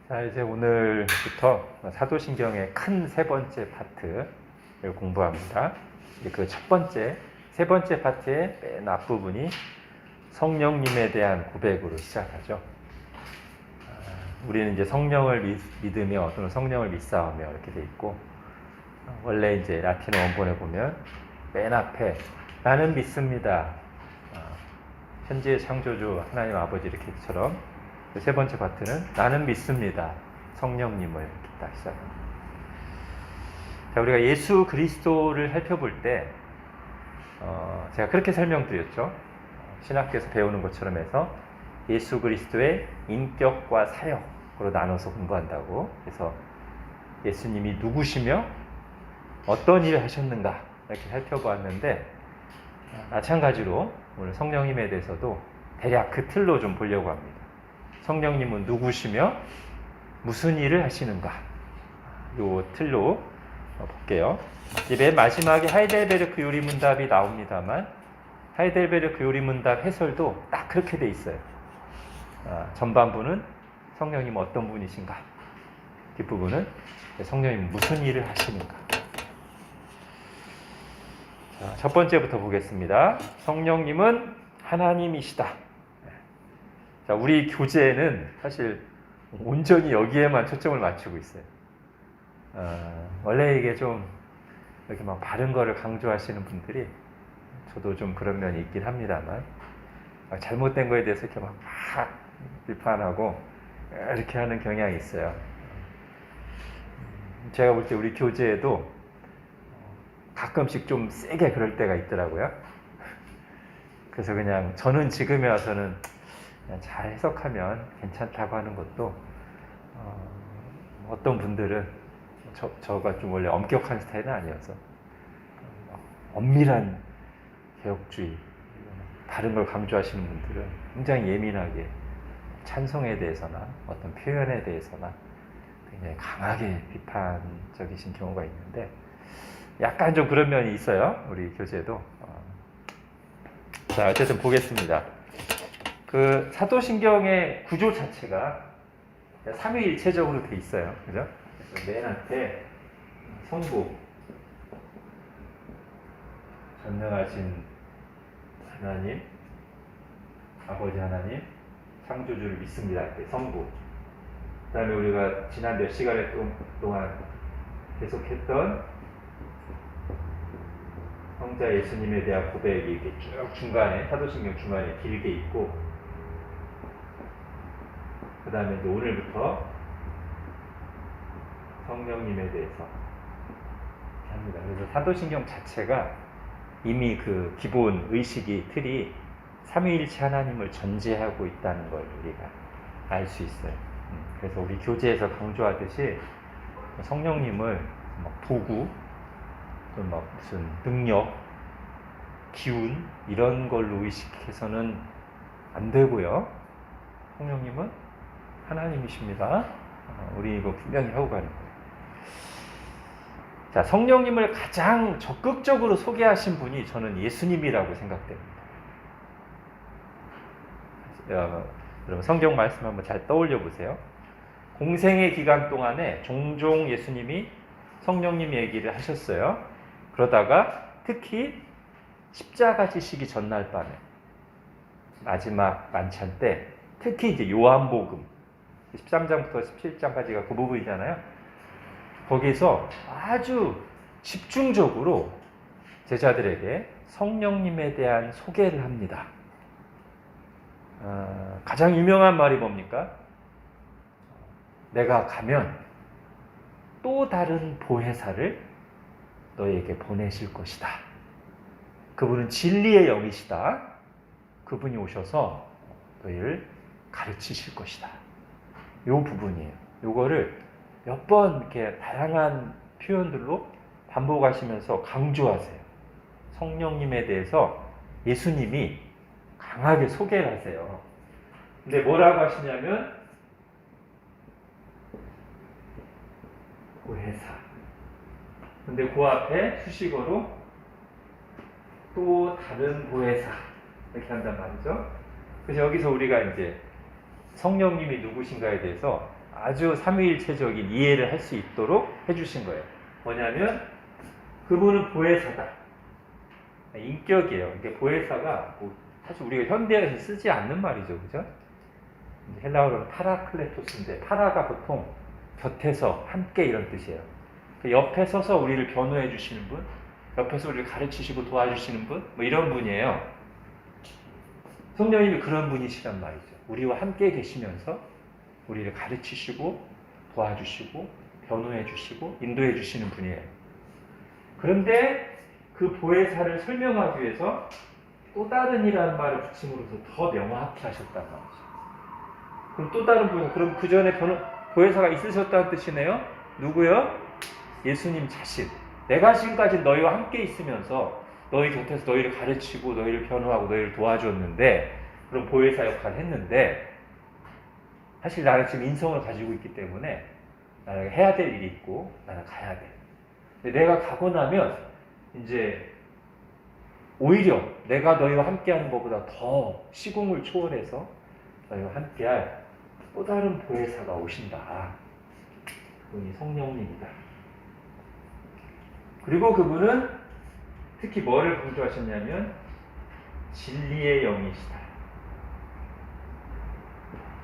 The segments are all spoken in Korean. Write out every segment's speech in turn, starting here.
자, 이제 오늘부터 사도신경의 큰 세 번째 파트를 공부합니다. 그 첫 번째, 세 번째 파트의 맨 앞부분이 성령님에 대한 고백으로 시작하죠. 우리는 이제 성령을 믿으며 또는 성령을 믿사오며 이렇게 돼 있고, 원래 이제 라틴어 원본에 보면 맨 앞에 나는 믿습니다. 현재의 창조주 하나님 아버지 이렇게처럼 세 번째 파트는 나는 믿습니다. 성령님을 이렇게 딱 시작합니다. 자, 우리가 예수 그리스도를 살펴볼 때 제가 그렇게 설명드렸죠. 신학교에서 배우는 것처럼 해서 예수 그리스도의 인격과 사역으로 나눠서 공부한다고. 그래서 예수님이 누구시며 어떤 일을 하셨는가 이렇게 살펴보았는데, 마찬가지로 오늘 성령님에 대해서도 대략 그 틀로 좀 보려고 합니다. 성령님은 누구시며 무슨 일을 하시는가, 요 틀로 볼게요. 맨 마지막에 하이델베르크 요리문답이 나옵니다만, 하이델베르크 요리문답 해설도 딱 그렇게 돼 있어요. 전반부는 성령님은 어떤 분이신가, 뒷부분은 성령님은 무슨 일을 하시는가. 자, 첫 번째부터 보겠습니다. 성령님은 하나님이시다. 자, 우리 교재에는 사실 온전히 여기에만 초점을 맞추고 있어요. 원래 이게 좀 이렇게 막 바른 거를 강조하시는 분들이, 저도 좀 그런 면이 있긴 합니다만, 잘못된 거에 대해서 이렇게 막 비판하고 이렇게 하는 경향이 있어요. 제가 볼 때 우리 교재에도 가끔씩 좀 세게 그럴 때가 있더라고요. 그래서 그냥 저는 지금에 와서는 그냥 잘 해석하면 괜찮다고 하는 것도, 어떤 분들은 저가 좀 원래 엄격한 스타일은 아니어서 엄밀한 개혁주의, 다른 걸 강조하시는 분들은 굉장히 예민하게 찬송에 대해서나 어떤 표현에 대해서나 굉장히 강하게 비판적이신 경우가 있는데, 약간 좀 그런 면이 있어요, 우리 교재도. 자, 어쨌든 보겠습니다. 그 사도신경의 구조 자체가 삼위일체적으로 돼 있어요. 그죠? 그래서 맨 앞에 성부, 전능하신 하나님, 아버지 하나님, 창조주를 믿습니다. 성부. 그 다음에 우리가 지난 몇 시간에 동안 계속했던 성자 예수님에 대한 고백이 이렇게 쭉 중간에, 사도신경 중간에 길게 있고, 그 다음에 이제 오늘부터 성령님에 대해서 합니다. 그래서 사도신경 자체가 이미 그 기본 의식이, 틀이 삼위일체 하나님을 전제하고 있다는 걸 우리가 알 수 있어요. 그래서 우리 교재에서 강조하듯이 성령님을 막 도구, 막 무슨 능력, 기운 이런 걸로 의식해서는 안 되고요. 성령님은 하나님이십니다. 우리 이거 분명히 하고 가는 거예요. 자, 성령님을 가장 적극적으로 소개하신 분이 저는 예수님이라고 생각됩니다. 여러분 성경 말씀 한번 잘 떠올려 보세요. 공생의 기간 동안에 종종 예수님이 성령님 얘기를 하셨어요. 그러다가 특히 십자가 지시기 전날 밤에 마지막 만찬 때, 특히 이제 요한복음 13장부터 17장까지가 그 부분이잖아요. 거기서 아주 집중적으로 제자들에게 성령님에 대한 소개를 합니다. 가장 유명한 말이 뭡니까? 내가 가면 또 다른 보혜사를 너에게 보내실 것이다. 그분은 진리의 영이시다. 그분이 오셔서 너희를 가르치실 것이다. 요 부분이에요. 요거를 몇 번 이렇게 다양한 표현들로 반복하시면서 강조하세요. 성령님에 대해서 예수님이 강하게 소개를 하세요. 근데 뭐라고 하시냐면 보혜사. 근데 그 앞에 수식어로 또 다른 보혜사 이렇게 한단 말이죠. 그래서 여기서 우리가 이제 성령님이 누구신가에 대해서 아주 삼위일체적인 이해를 할 수 있도록 해주신 거예요. 뭐냐면 그분은 보혜사다. 인격이에요. 이게 보혜사가 뭐 사실 우리가 현대에서 쓰지 않는 말이죠, 그죠? 헬라어로는 파라클레토스인데 파라가 보통 곁에서 함께 이런 뜻이에요. 옆에 서서 우리를 변호해 주시는 분, 옆에서 우리를 가르치시고 도와주시는 분, 뭐 이런 분이에요. 성령님이 그런 분이시란 말이죠. 우리와 함께 계시면서 우리를 가르치시고 도와주시고 변호해 주시고 인도해 주시는 분이에요. 그런데 그 보혜사를 설명하기 위해서 또 다른 이라는 말을 붙임으로써 더 명확히 하셨단 말이죠. 그럼 또 다른 분, 그럼 그 전에 보혜사가 있으셨다는 뜻이네요. 누구요? 예수님 자신. 내가 지금까지 너희와 함께 있으면서 너희 곁에서 너희를 가르치고 너희를 변호하고 너희를 도와줬는데 그런 보혜사 역할을 했는데 사실 나는 지금 인성을 가지고 있기 때문에 나는 해야 될 일이 있고 나는 가야 돼. 근데 내가 가고 나면 이제 오히려 내가 너희와 함께하는 것보다 더 시공을 초월해서 너희와 함께할 또 다른 보혜사가 오신다. 그분이 성령님이다. 그리고 그분은 특히 뭐를 강조하셨냐면 진리의 영이시다.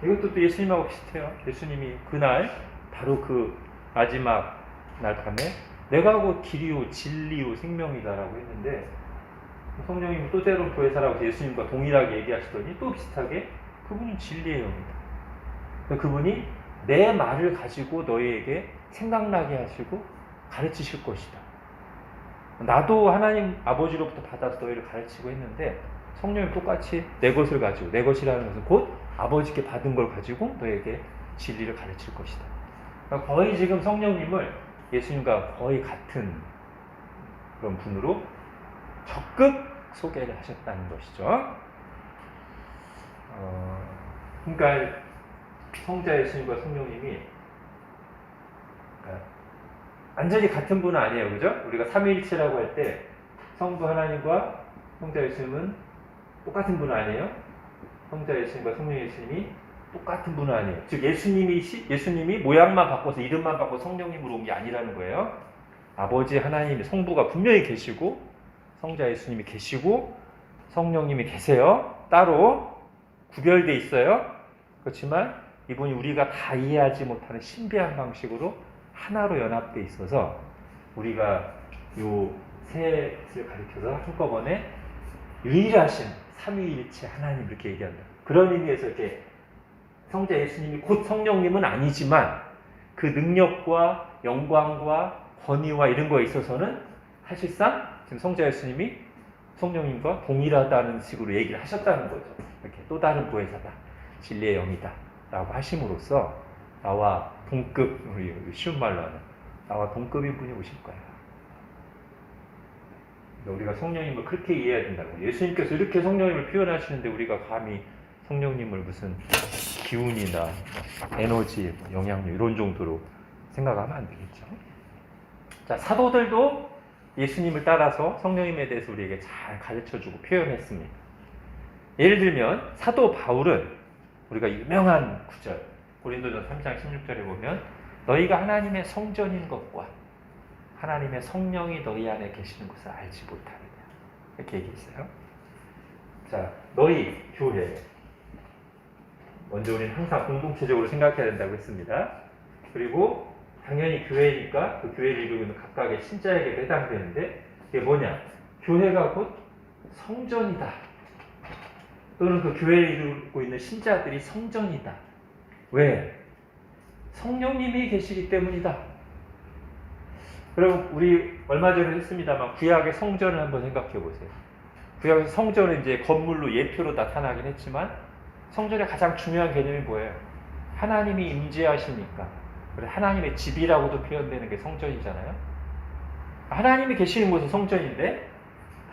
이것도 또 예수님하고 비슷해요. 예수님이 그날 바로 그 마지막 날 밤에 내가 곧 길이요 진리요 생명이다라고 했는데 성령님은 또 때론 보혜사라고 예수님과 동일하게 얘기하시더니 또 비슷하게 그분은 진리의 영이다. 그분이 내 말을 가지고 너희에게 생각나게 하시고 가르치실 것이다. 나도 하나님 아버지로부터 받아서 너희를 가르치고 했는데 성령이 똑같이 내 것을 가지고 내 것이라는 것은 곧 아버지께 받은 걸 가지고 너에게 진리를 가르칠 것이다. 그러니까 거의 지금 성령님을 예수님과 거의 같은 그런 분으로 적극 소개를 하셨다는 것이죠. 그러니까 성자 예수님과 성령님이 완전히 같은 분은 아니에요. 그죠? 우리가 삼위일체라고 할 때 성부 하나님과 성자 예수님은 똑같은 분은 아니에요. 성자 예수님과 성령 예수님이 똑같은 분은 아니에요. 즉 예수님이 모양만 바꿔서 이름만 바꿔서 성령님으로 온 게 아니라는 거예요. 아버지 하나님 성부가 분명히 계시고 성자 예수님이 계시고 성령님이 계세요. 따로 구별되어 있어요. 그렇지만 이분이 우리가 다 이해하지 못하는 신비한 방식으로 하나로 연합되어 있어서 우리가 요 셋을 가리켜서 한꺼번에 유일하신 삼위일체 하나님 이렇게 얘기한다. 그런 의미에서 이렇게 성자 예수님이 곧 성령님은 아니지만 그 능력과 영광과 권위와 이런 거에 있어서는 사실상 지금 성자 예수님이 성령님과 동일하다는 식으로 얘기를 하셨다는 거죠. 이렇게 또 다른 보혜사다. 진리의 영이다. 라고 하심으로써 나와 동급, 우리 쉬운 말로 하는 나와 동급인 분이 오실 거야. 우리가 성령님을 그렇게 이해해야 된다는 거예요. 예수님께서 이렇게 성령님을 표현하시는데 우리가 감히 성령님을 무슨 기운이나 에너지, 영향력 이런 정도로 생각하면 안 되겠죠. 자, 사도들도 예수님을 따라서 성령님에 대해서 우리에게 잘 가르쳐주고 표현했습니다. 예를 들면 사도 바울은 우리가 유명한 구절 고린도전 3장 16절에 보면 너희가 하나님의 성전인 것과 하나님의 성령이 너희 안에 계시는 것을 알지 못하느냐 이렇게 얘기했어요. 자, 너희 교회 먼저 우리는 항상 공동체적으로 생각해야 된다고 했습니다. 그리고 당연히 교회니까 그 교회를 이루고 있는 각각의 신자에게 해당되는데 이게 뭐냐? 교회가 곧 성전이다. 또는 그 교회를 이루고 있는 신자들이 성전이다. 왜? 성령님이 계시기 때문이다. 그럼 우리 얼마 전에 했습니다만 구약의 성전을 한번 생각해 보세요. 구약의 성전은 이제 건물로 예표로 나타나긴 했지만 성전의 가장 중요한 개념이 뭐예요? 하나님이 임재하시니까. 하나님의 집이라고도 표현되는 게 성전이잖아요. 하나님이 계시는 곳은 성전인데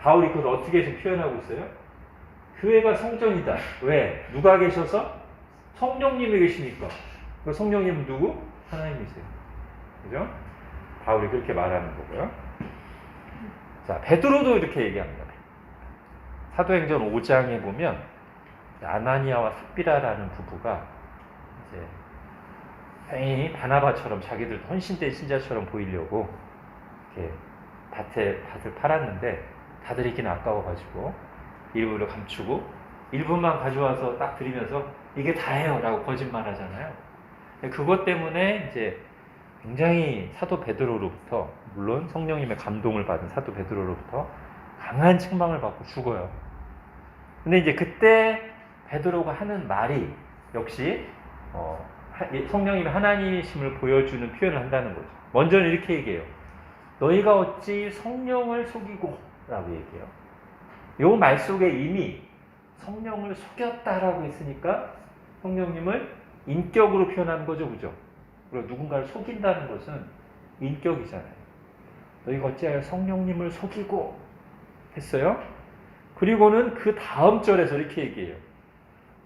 바울이 그걸 어떻게 지금 표현하고 있어요? 교회가 성전이다. 왜? 누가 계셔서? 성령님이 계시니까. 그 성령님은 누구? 하나님이세요. 그죠? 바울이 그렇게 말하는 거고요. 자, 베드로도 이렇게 얘기합니다. 사도행전 5장에 보면 아나니아와 삽비라라는 부부가 이제 괜히 바나바처럼 자기들 헌신된 신자처럼 보이려고 이렇게 밭을 팔았는데 다 드리기는 아까워가지고 일부를 감추고 일부만 가져와서 딱 드리면서 이게 다예요 라고 거짓말 하잖아요. 그것 때문에 이제 굉장히 사도 베드로로부터, 물론 성령님의 감동을 받은 사도 베드로로부터 강한 책망을 받고 죽어요. 근데 이제 그때 베드로가 하는 말이 역시 성령님의 하나님이심을 보여주는 표현을 한다는 거죠. 먼저는 이렇게 얘기해요. 너희가 어찌 성령을 속이고 라고 얘기해요. 이 말 속에 이미 성령을 속였다라고 했으니까 성령님을 인격으로 표현하는 거죠. 그죠? 그리고 누군가를 속인다는 것은 인격이잖아요. 너희가 어찌하여 성령님을 속이고 했어요? 그리고는 그 다음 절에서 이렇게 얘기해요.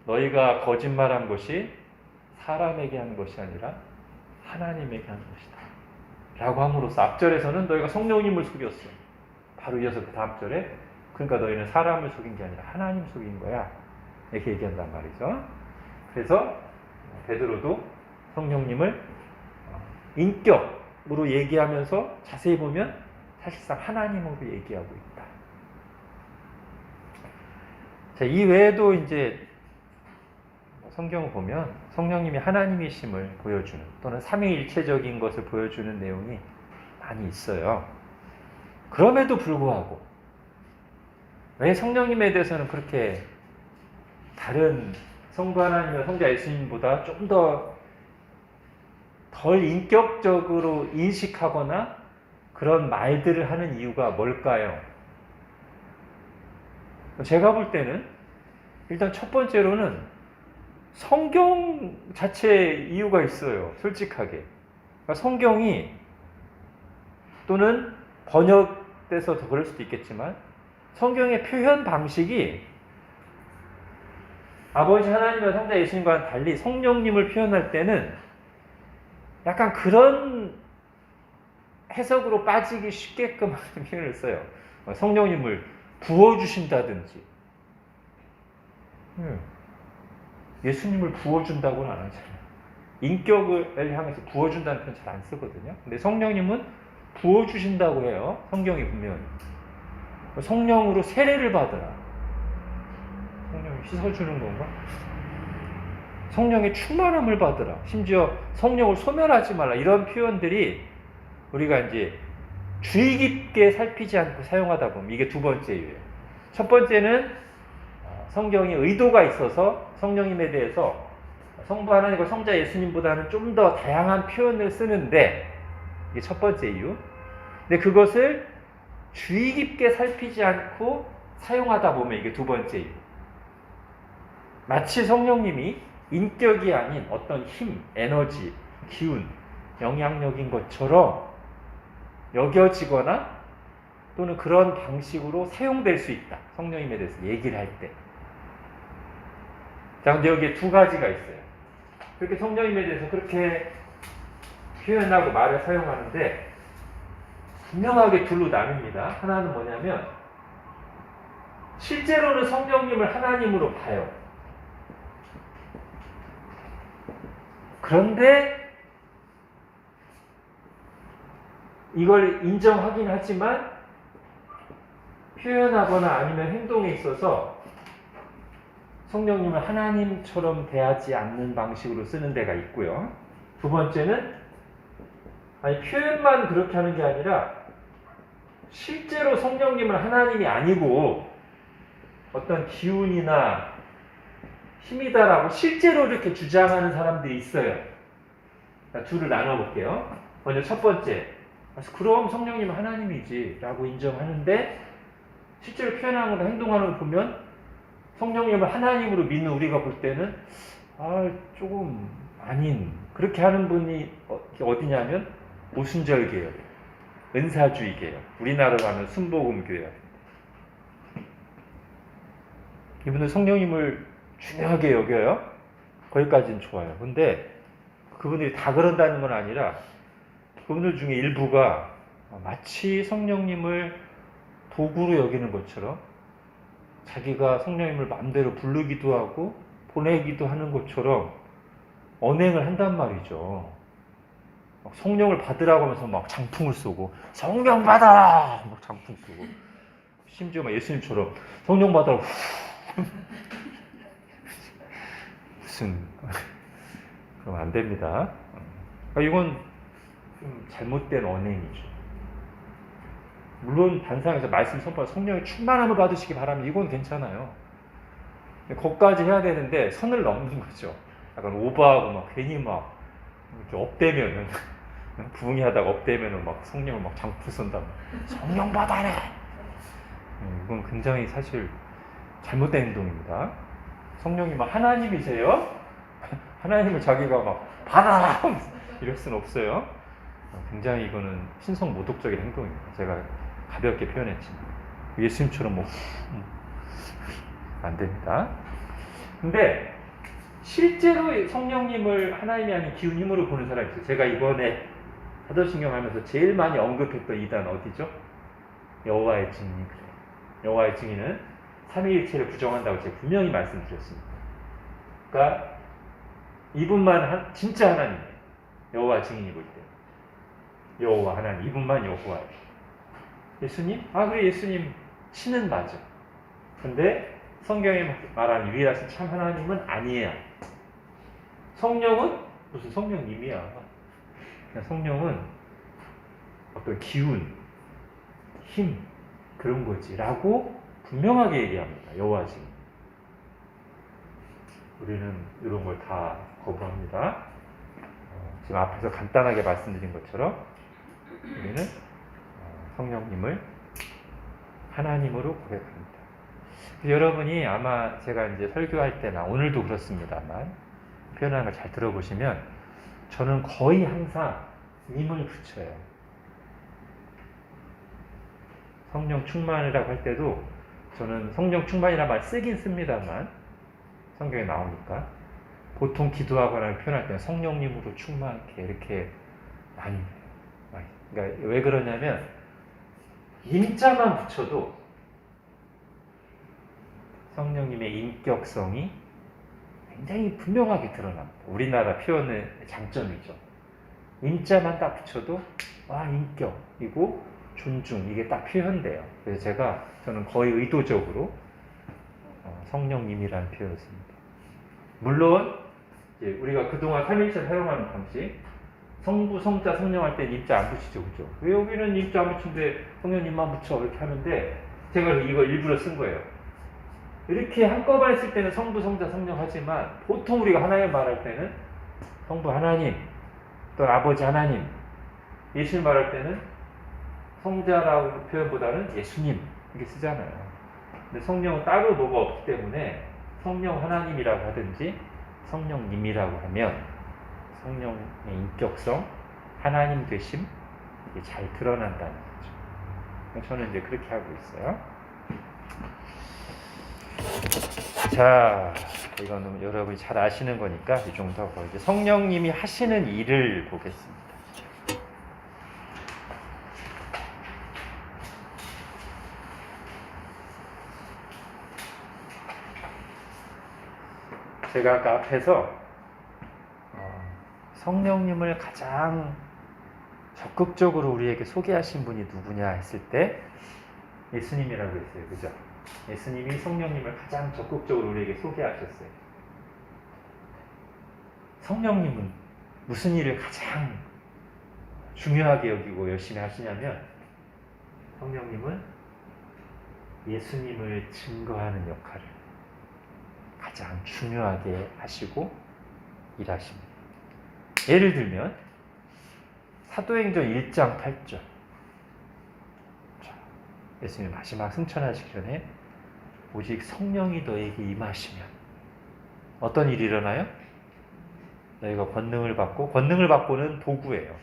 너희가 거짓말한 것이 사람에게 한 것이 아니라 하나님에게 한 것이다 라고 함으로써 앞절에서는 너희가 성령님을 속였어. 바로 이어서 그 다음 절에 그러니까 너희는 사람을 속인 게 아니라 하나님 속인 거야 이렇게 얘기한단 말이죠. 그래서 베드로도 성령님을 인격으로 얘기하면서 자세히 보면 사실상 하나님으로 얘기하고 있다. 자, 이 외에도 이제 성경을 보면 성령님이 하나님이심을 보여주는 또는 삼위일체적인 것을 보여주는 내용이 많이 있어요. 그럼에도 불구하고 왜 성령님에 대해서는 그렇게 다른 성부 하나님과 성자 예수님보다 좀 덜 인격적으로 인식하거나 그런 말들을 하는 이유가 뭘까요? 제가 볼 때는 일단 첫 번째로는 성경 자체의 이유가 있어요. 솔직하게. 그러니까 성경이 또는 번역돼서 더 그럴 수도 있겠지만 성경의 표현 방식이 아버지 하나님과 성자 예수님과는 달리 성령님을 표현할 때는 약간 그런 해석으로 빠지기 쉽게끔 하는 표현을 써요. 성령님을 부어주신다든지 예수님을 부어준다고는 안 하잖아요. 인격을 향해서 부어준다는 표현 잘 안 쓰거든요. 근데 성령님은 부어주신다고 해요. 성경이 분명히. 성령으로 세례를 받으라. 성령이 씻어주는 건가? 성령의 충만함을 받으라. 심지어 성령을 소멸하지 말라. 이런 표현들이 우리가 이제 주의 깊게 살피지 않고 사용하다 보면 이게 두 번째 이유예요. 첫 번째는 성경이 의도가 있어서 성령님에 대해서 성부 하나님과 성자 예수님보다는 좀 더 다양한 표현을 쓰는데 이게 첫 번째 이유. 근데 그것을 주의 깊게 살피지 않고 사용하다 보면 이게 두 번째 이유. 마치 성령님이 인격이 아닌 어떤 힘, 에너지, 기운, 영향력인 것처럼 여겨지거나 또는 그런 방식으로 사용될 수 있다. 성령님에 대해서 얘기를 할 때. 자, 근데 여기에 두 가지가 있어요. 그렇게 성령님에 대해서 그렇게 표현하고 말을 사용하는데 분명하게 둘로 나뉩니다. 하나는 뭐냐면 실제로는 성령님을 하나님으로 봐요. 그런데 이걸 인정하긴 하지만 표현하거나 아니면 행동에 있어서 성령님을 하나님처럼 대하지 않는 방식으로 쓰는 데가 있고요. 두 번째는 표현만 그렇게 하는 게 아니라 실제로 성령님은 하나님이 아니고 어떤 기운이나 힘이다라고 실제로 이렇게 주장하는 사람들이 있어요. 둘을 나눠볼게요. 먼저 첫 번째, 그럼 성령님은 하나님이지 라고 인정하는데 실제로 표현하거나 행동하는 걸 보면 성령님을 하나님으로 믿는 우리가 볼 때는 조금 아닌, 그렇게 하는 분이 어디냐면 오순절 계열, 은사주의 계열, 우리나라로 하면 순복음 교회. 이분은 성령님을 중요하게 여겨요. 거기까지는 좋아요. 근데 그분들이 다 그런다는 건 아니라 그분들 중에 일부가 마치 성령님을 도구로 여기는 것처럼 자기가 성령님을 마음대로 부르기도 하고 보내기도 하는 것처럼 언행을 한단 말이죠. 막 성령을 받으라고 하면서 막 장풍을 쏘고 성령 받아라! 막 장풍 쏘고 심지어 막 예수님처럼 성령 받아라! 무슨 그러면 안 됩니다. 이건 좀 잘못된 언행이죠. 물론 단상에서 말씀 선포 성령의 충만함을 받으시기 바랍니다. 이건 괜찮아요. 거기까지 해야 되는데 선을 넘는 거죠. 약간 오버하고 막 괜히 막 이렇게 업되면은 부흥이 하다가 업되면은 막 성령을 막 장풍 쏜다. 성령 받아라. 이건 굉장히 사실 잘못된 행동입니다. 성령이 막 하나님이세요? 하나님을 자기가 막 받아라 이럴 수는 없어요. 굉장히 이거는 신성 모독적인 행동입니다. 제가 가볍게 표현했지만 예수님처럼 뭐 안 됩니다. 근데 실제로 성령님을 하나님이 아닌 기운 힘으로 보는 사람이 있어요. 제가 이번에 사도신경 하면서 제일 많이 언급했던 이단 어디죠? 여호와의 증인이 그래요. 여호와의 증인은 삼위일체를 부정한다고 제가 분명히 말씀드렸습니다. 그러니까 이분만 진짜 하나님이에요. 여호와 증인이 볼 때. 여호와 하나님, 이분만 여호와예요. 예수님? 그래 예수님 신은 맞아. 근데 성경에 말하는 유일하신 참 하나님은 아니에요. 성령은 무슨 성령님이야. 그냥 성령은 어떤 기운, 힘 그런 거지 라고 분명하게 얘기합니다. 여호와 증인. 우리는 이런 걸 다 거부합니다. 지금 앞에서 간단하게 말씀드린 것처럼 우리는 성령님을 하나님으로 고백합니다. 여러분이 아마 제가 이제 설교할 때나 오늘도 그렇습니다만 표현하는 걸 잘 들어보시면 저는 거의 항상 님을 붙여요. 성령 충만이라고 할 때도 저는 성령 충만이라는 말 쓰긴 씁니다만 성경에 나오니까 보통 기도하거나 표현할 때는 성령님으로 충만케 이렇게 많이 해요. 그러니까 왜 그러냐면 임자만 붙여도 성령님의 인격성이 굉장히 분명하게 드러납니다. 우리나라 표현의 장점이죠. 임자만 딱 붙여도 인격이고 존중 이게 딱 표현돼요. 그래서 저는 거의 의도적으로 성령님이라는 표현을 씁니다. 물론 이제 우리가 그동안 삼일체 사용하는 방식 성부, 성자, 성령 할 때 임자 안 붙이죠. 그죠? 왜 여기는 임자 안 붙이는데 성령님만 붙여 이렇게 하는데 제가 이거 일부러 쓴 거예요. 이렇게 한꺼번에 쓸 때는 성부, 성자, 성령 하지만 보통 우리가 하나님 말할 때는 성부 하나님 또 아버지 하나님 예수님 말할 때는 성자라고 표현보다는 예수님 이렇게 쓰잖아요. 근데 성령은 따로 뭐가 없기 때문에 성령 하나님이라고 하든지 성령님이라고 하면 성령의 인격성, 하나님 되심 이게 잘 드러난다는 거죠. 저는 이제 그렇게 하고 있어요. 자, 이거는 여러분이 잘 아시는 거니까 이 정도 하고 이제 성령님이 하시는 일을 보겠습니다. 제가 아까 앞에서 성령님을 가장 적극적으로 우리에게 소개하신 분이 누구냐 했을 때 예수님이라고 했어요. 그죠? 예수님이 성령님을 가장 적극적으로 우리에게 소개하셨어요. 성령님은 무슨 일을 가장 중요하게 여기고 열심히 하시냐면 성령님은 예수님을 증거하는 역할을 가장 중요하게 하시고 일하십니다. 예를 들면 사도행전 1장 8절 예수님 마지막 승천하시기 전에 오직 성령이 너에게 임하시면 어떤 일이 일어나요? 너희가 권능을 받고 권능을 받고는 도구예요.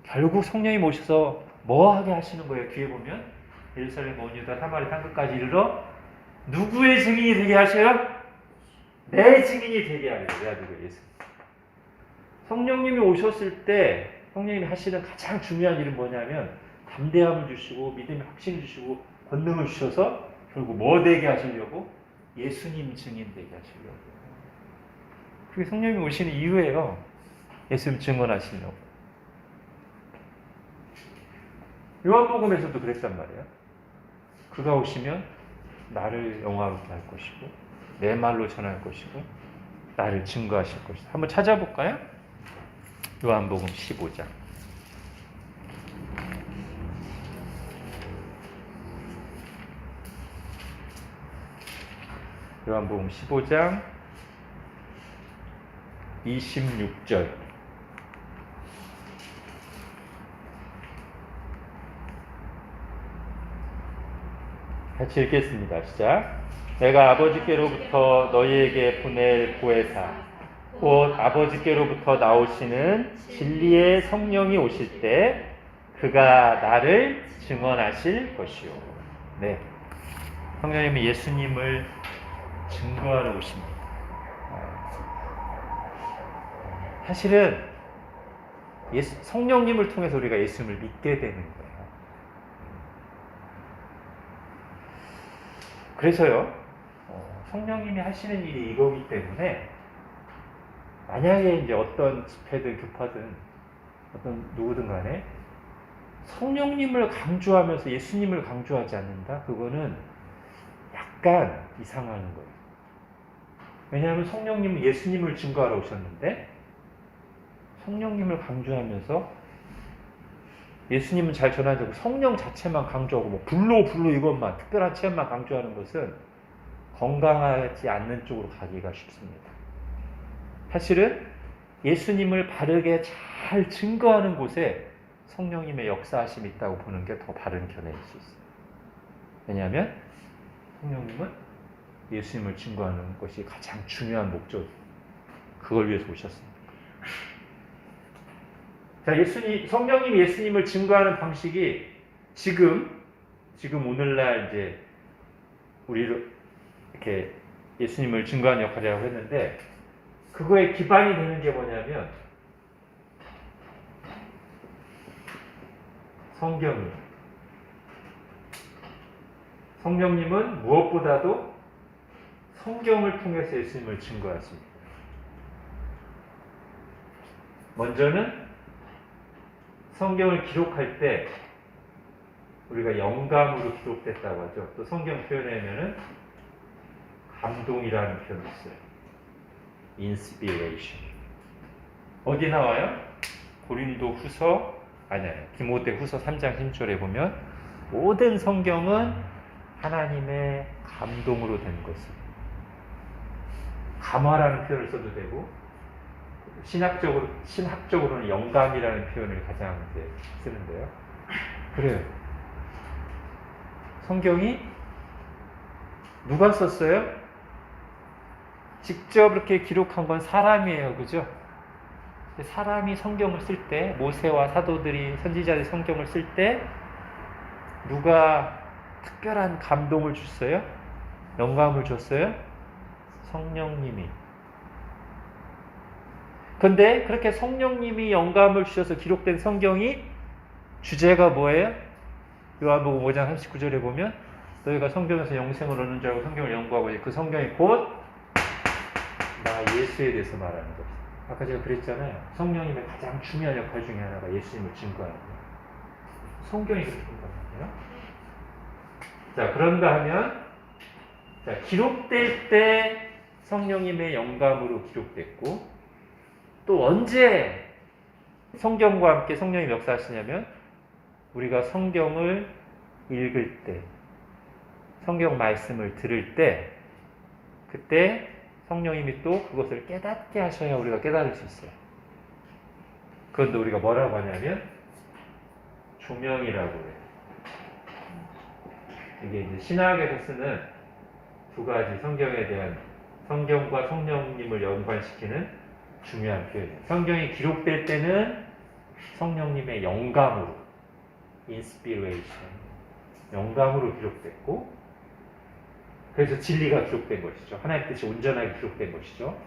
결국 성령이 모셔서 뭐하게 하시는 거예요? 뒤에 보면 예루살렘 온 유다 사마리아 땅끝까지 이르러 누구의 증인이 되게 하셔요? 내 증인이 되게 하려고 그래가지고 예수. 성령님이 오셨을 때 성령님이 하시는 가장 중요한 일은 뭐냐면 담대함을 주시고 믿음의 확신을 주시고 권능을 주셔서 결국 뭐 되게 하시려고? 예수님 증인 되게 하시려고. 그게 성령님이 오시는 이유예요. 예수님 증언하시려고. 요한복음에서도 그랬단 말이에요. 그가 오시면 나를 영화롭게 할 것이고 내 말로 전할 것이고 나를 증거하실 것이다. 한번 찾아볼까요? 요한복음 15장. 요한복음 15장 26절. 같이 읽겠습니다. 시작. 내가 아버지께로부터 너희에게 보낼 보혜사 곧 아버지께로부터 나오시는 진리의 성령이 오실 때 그가 나를 증언하실 것이요. 네, 성령님은 예수님을 증거하러 오십니다. 사실은 성령님을 통해서 우리가 예수님을 믿게 되는 거예요. 그래서요, 성령님이 하시는 일이 이거기 때문에 만약에 이제 어떤 집회든 교파든 어떤 누구든 간에 성령님을 강조하면서 예수님을 강조하지 않는다? 그거는 약간 이상한 거예요. 왜냐하면 성령님은 예수님을 증거하러 오셨는데 성령님을 강조하면서 예수님은 잘 전하지 않고 성령 자체만 강조하고 뭐 불로 이것만 특별한 체험만 강조하는 것은 건강하지 않는 쪽으로 가기가 쉽습니다. 사실은 예수님을 바르게 잘 증거하는 곳에 성령님의 역사하심이 있다고 보는 게 더 바른 견해일 수 있어요. 왜냐하면 성령님은 예수님을 증거하는 것이 가장 중요한 목적이에요. 그걸 위해서 오셨습니다. 자, 성령님이 예수님을 증거하는 방식이 지금 오늘날 이제 우리를 이렇게 예수님을 증거하는 역할이라고 했는데 그거에 기반이 되는 게 뭐냐면 성경이에요. 성령님은 무엇보다도 성경을 통해서 예수님을 증거하십니다. 먼저는 성경을 기록할 때 우리가 영감으로 기록됐다고 하죠. 또 성경 표현하면은 감동이라는 표현을 써요. inspiration. 어디 나와요? 디모데 후서 3장 10절에 보면 모든 성경은 하나님의 감동으로 된 것을. 감화라는 표현을 써도 되고 신학적으로는 영감이라는 표현을 가장 이제 쓰는데요. 그래요. 성경이 누가 썼어요? 직접 이렇게 기록한 건 사람이에요. 그죠? 사람이 성경을 쓸 때, 모세와 사도들이, 선지자들이 성경을 쓸 때 누가 특별한 감동을 줬어요? 영감을 줬어요? 성령님이. 그런데 그렇게 성령님이 영감을 주셔서 기록된 성경이 주제가 뭐예요? 요한복음 5장 39절에 보면 너희가 성경에서 영생을 얻는 줄 알고 성경을 연구하고 그 성경이 곧 나 예수에 대해서 말하는 거죠. 아까 제가 그랬잖아요. 성령님의 가장 중요한 역할 중에 하나가 예수님을 증거하는 거예요. 성경이 그렇게 증거하거든요. 자, 그런가 하면 기록될 때 성령님의 영감으로 기록됐고 또 언제 성경과 함께 성령이 역사하시냐면 우리가 성경을 읽을 때 성경 말씀을 들을 때 그때 성령님이 또 그것을 깨닫게 하셔야 우리가 깨달을 수 있어요. 그런데 우리가 뭐라고 하냐면 조명이라고 해요. 이게 이제 신학에서 쓰는 두 가지 성경에 대한 성경과 성령님을 연관시키는 중요한 표현이에요. 성경이 기록될 때는 성령님의 영감으로 inspiration 영감으로 기록됐고 그래서 진리가 기록된 것이죠. 하나님의 뜻이 온전하게 기록된 것이죠.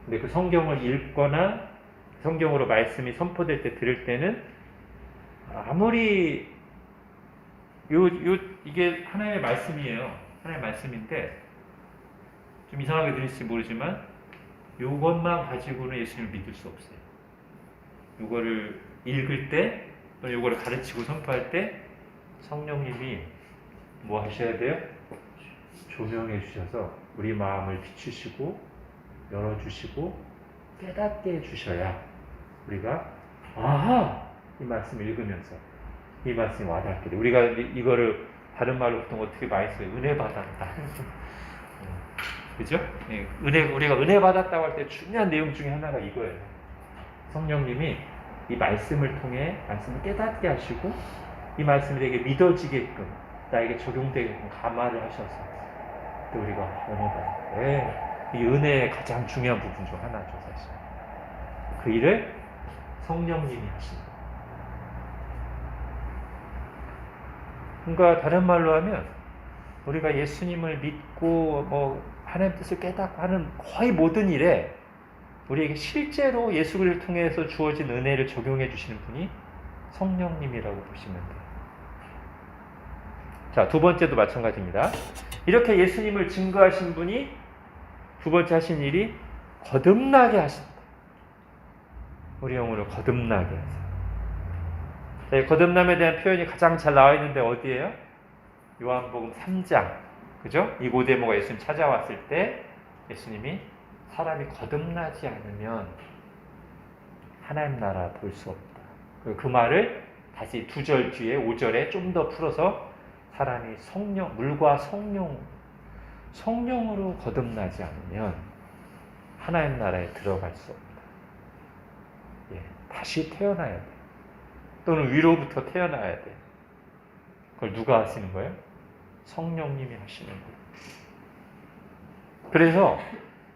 근데 그 성경을 읽거나 성경으로 말씀이 선포될 때 들을 때는 아무리 이게 하나님의 말씀이에요. 하나님의 말씀인데 좀 이상하게 들릴지 모르지만 이것만 가지고는 예수님을 믿을 수 없어요. 이거를 읽을 때, 또는 이거를 가르치고 선포할 때 성령님이 뭐 하셔야 돼요? 조명해 주셔서 우리 마음을 비추시고 열어주시고 깨닫게 해주셔야 우리가 아하! 이 말씀을 읽으면서 이 말씀이 와닿게 돼. 우리가 이거를 다른 말로 보통 어떻게 많이 써요? 은혜 받았다. 그죠? 네, 우리가 은혜 받았다고 할 때 중요한 내용 중에 하나가 이거예요. 성령님이 이 말씀을 통해 말씀을 깨닫게 하시고 이 말씀이 되게 믿어지게끔 나에게 적용되게끔 감화를 하셔서 또 우리가 은혜 받았다. 네, 이 은혜의 가장 중요한 부분 중 하나죠, 사실. 그 일을 성령님이 하신다. 그러니까 다른 말로 하면 우리가 예수님을 믿고 하나님 뜻을 깨닫고 하는 거의 모든 일에 우리에게 실제로 예수 그리스도를 통해서 주어진 은혜를 적용해 주시는 분이 성령님이라고 보시면 돼요. 자, 두 번째도 마찬가지입니다. 이렇게 예수님을 증거하신 분이 두 번째 하신 일이 거듭나게 하신다. 우리 영혼을 거듭나게 하세요. 자, 거듭남에 대한 표현이 가장 잘 나와 있는데 어디예요? 요한복음 3장. 그죠? 니고데모가 예수님 찾아왔을 때 예수님이 사람이 거듭나지 않으면 하나님 나라 볼 수 없다. 그 말을 다시 2절 뒤에 5절에 좀 더 풀어서 사람이 물과 성령으로 거듭나지 않으면 하나님 나라에 들어갈 수 없다. 예, 다시 태어나야 돼. 또는 위로부터 태어나야 돼. 그걸 누가 하시는 거예요? 성령님이 하시는 거예요. 그래서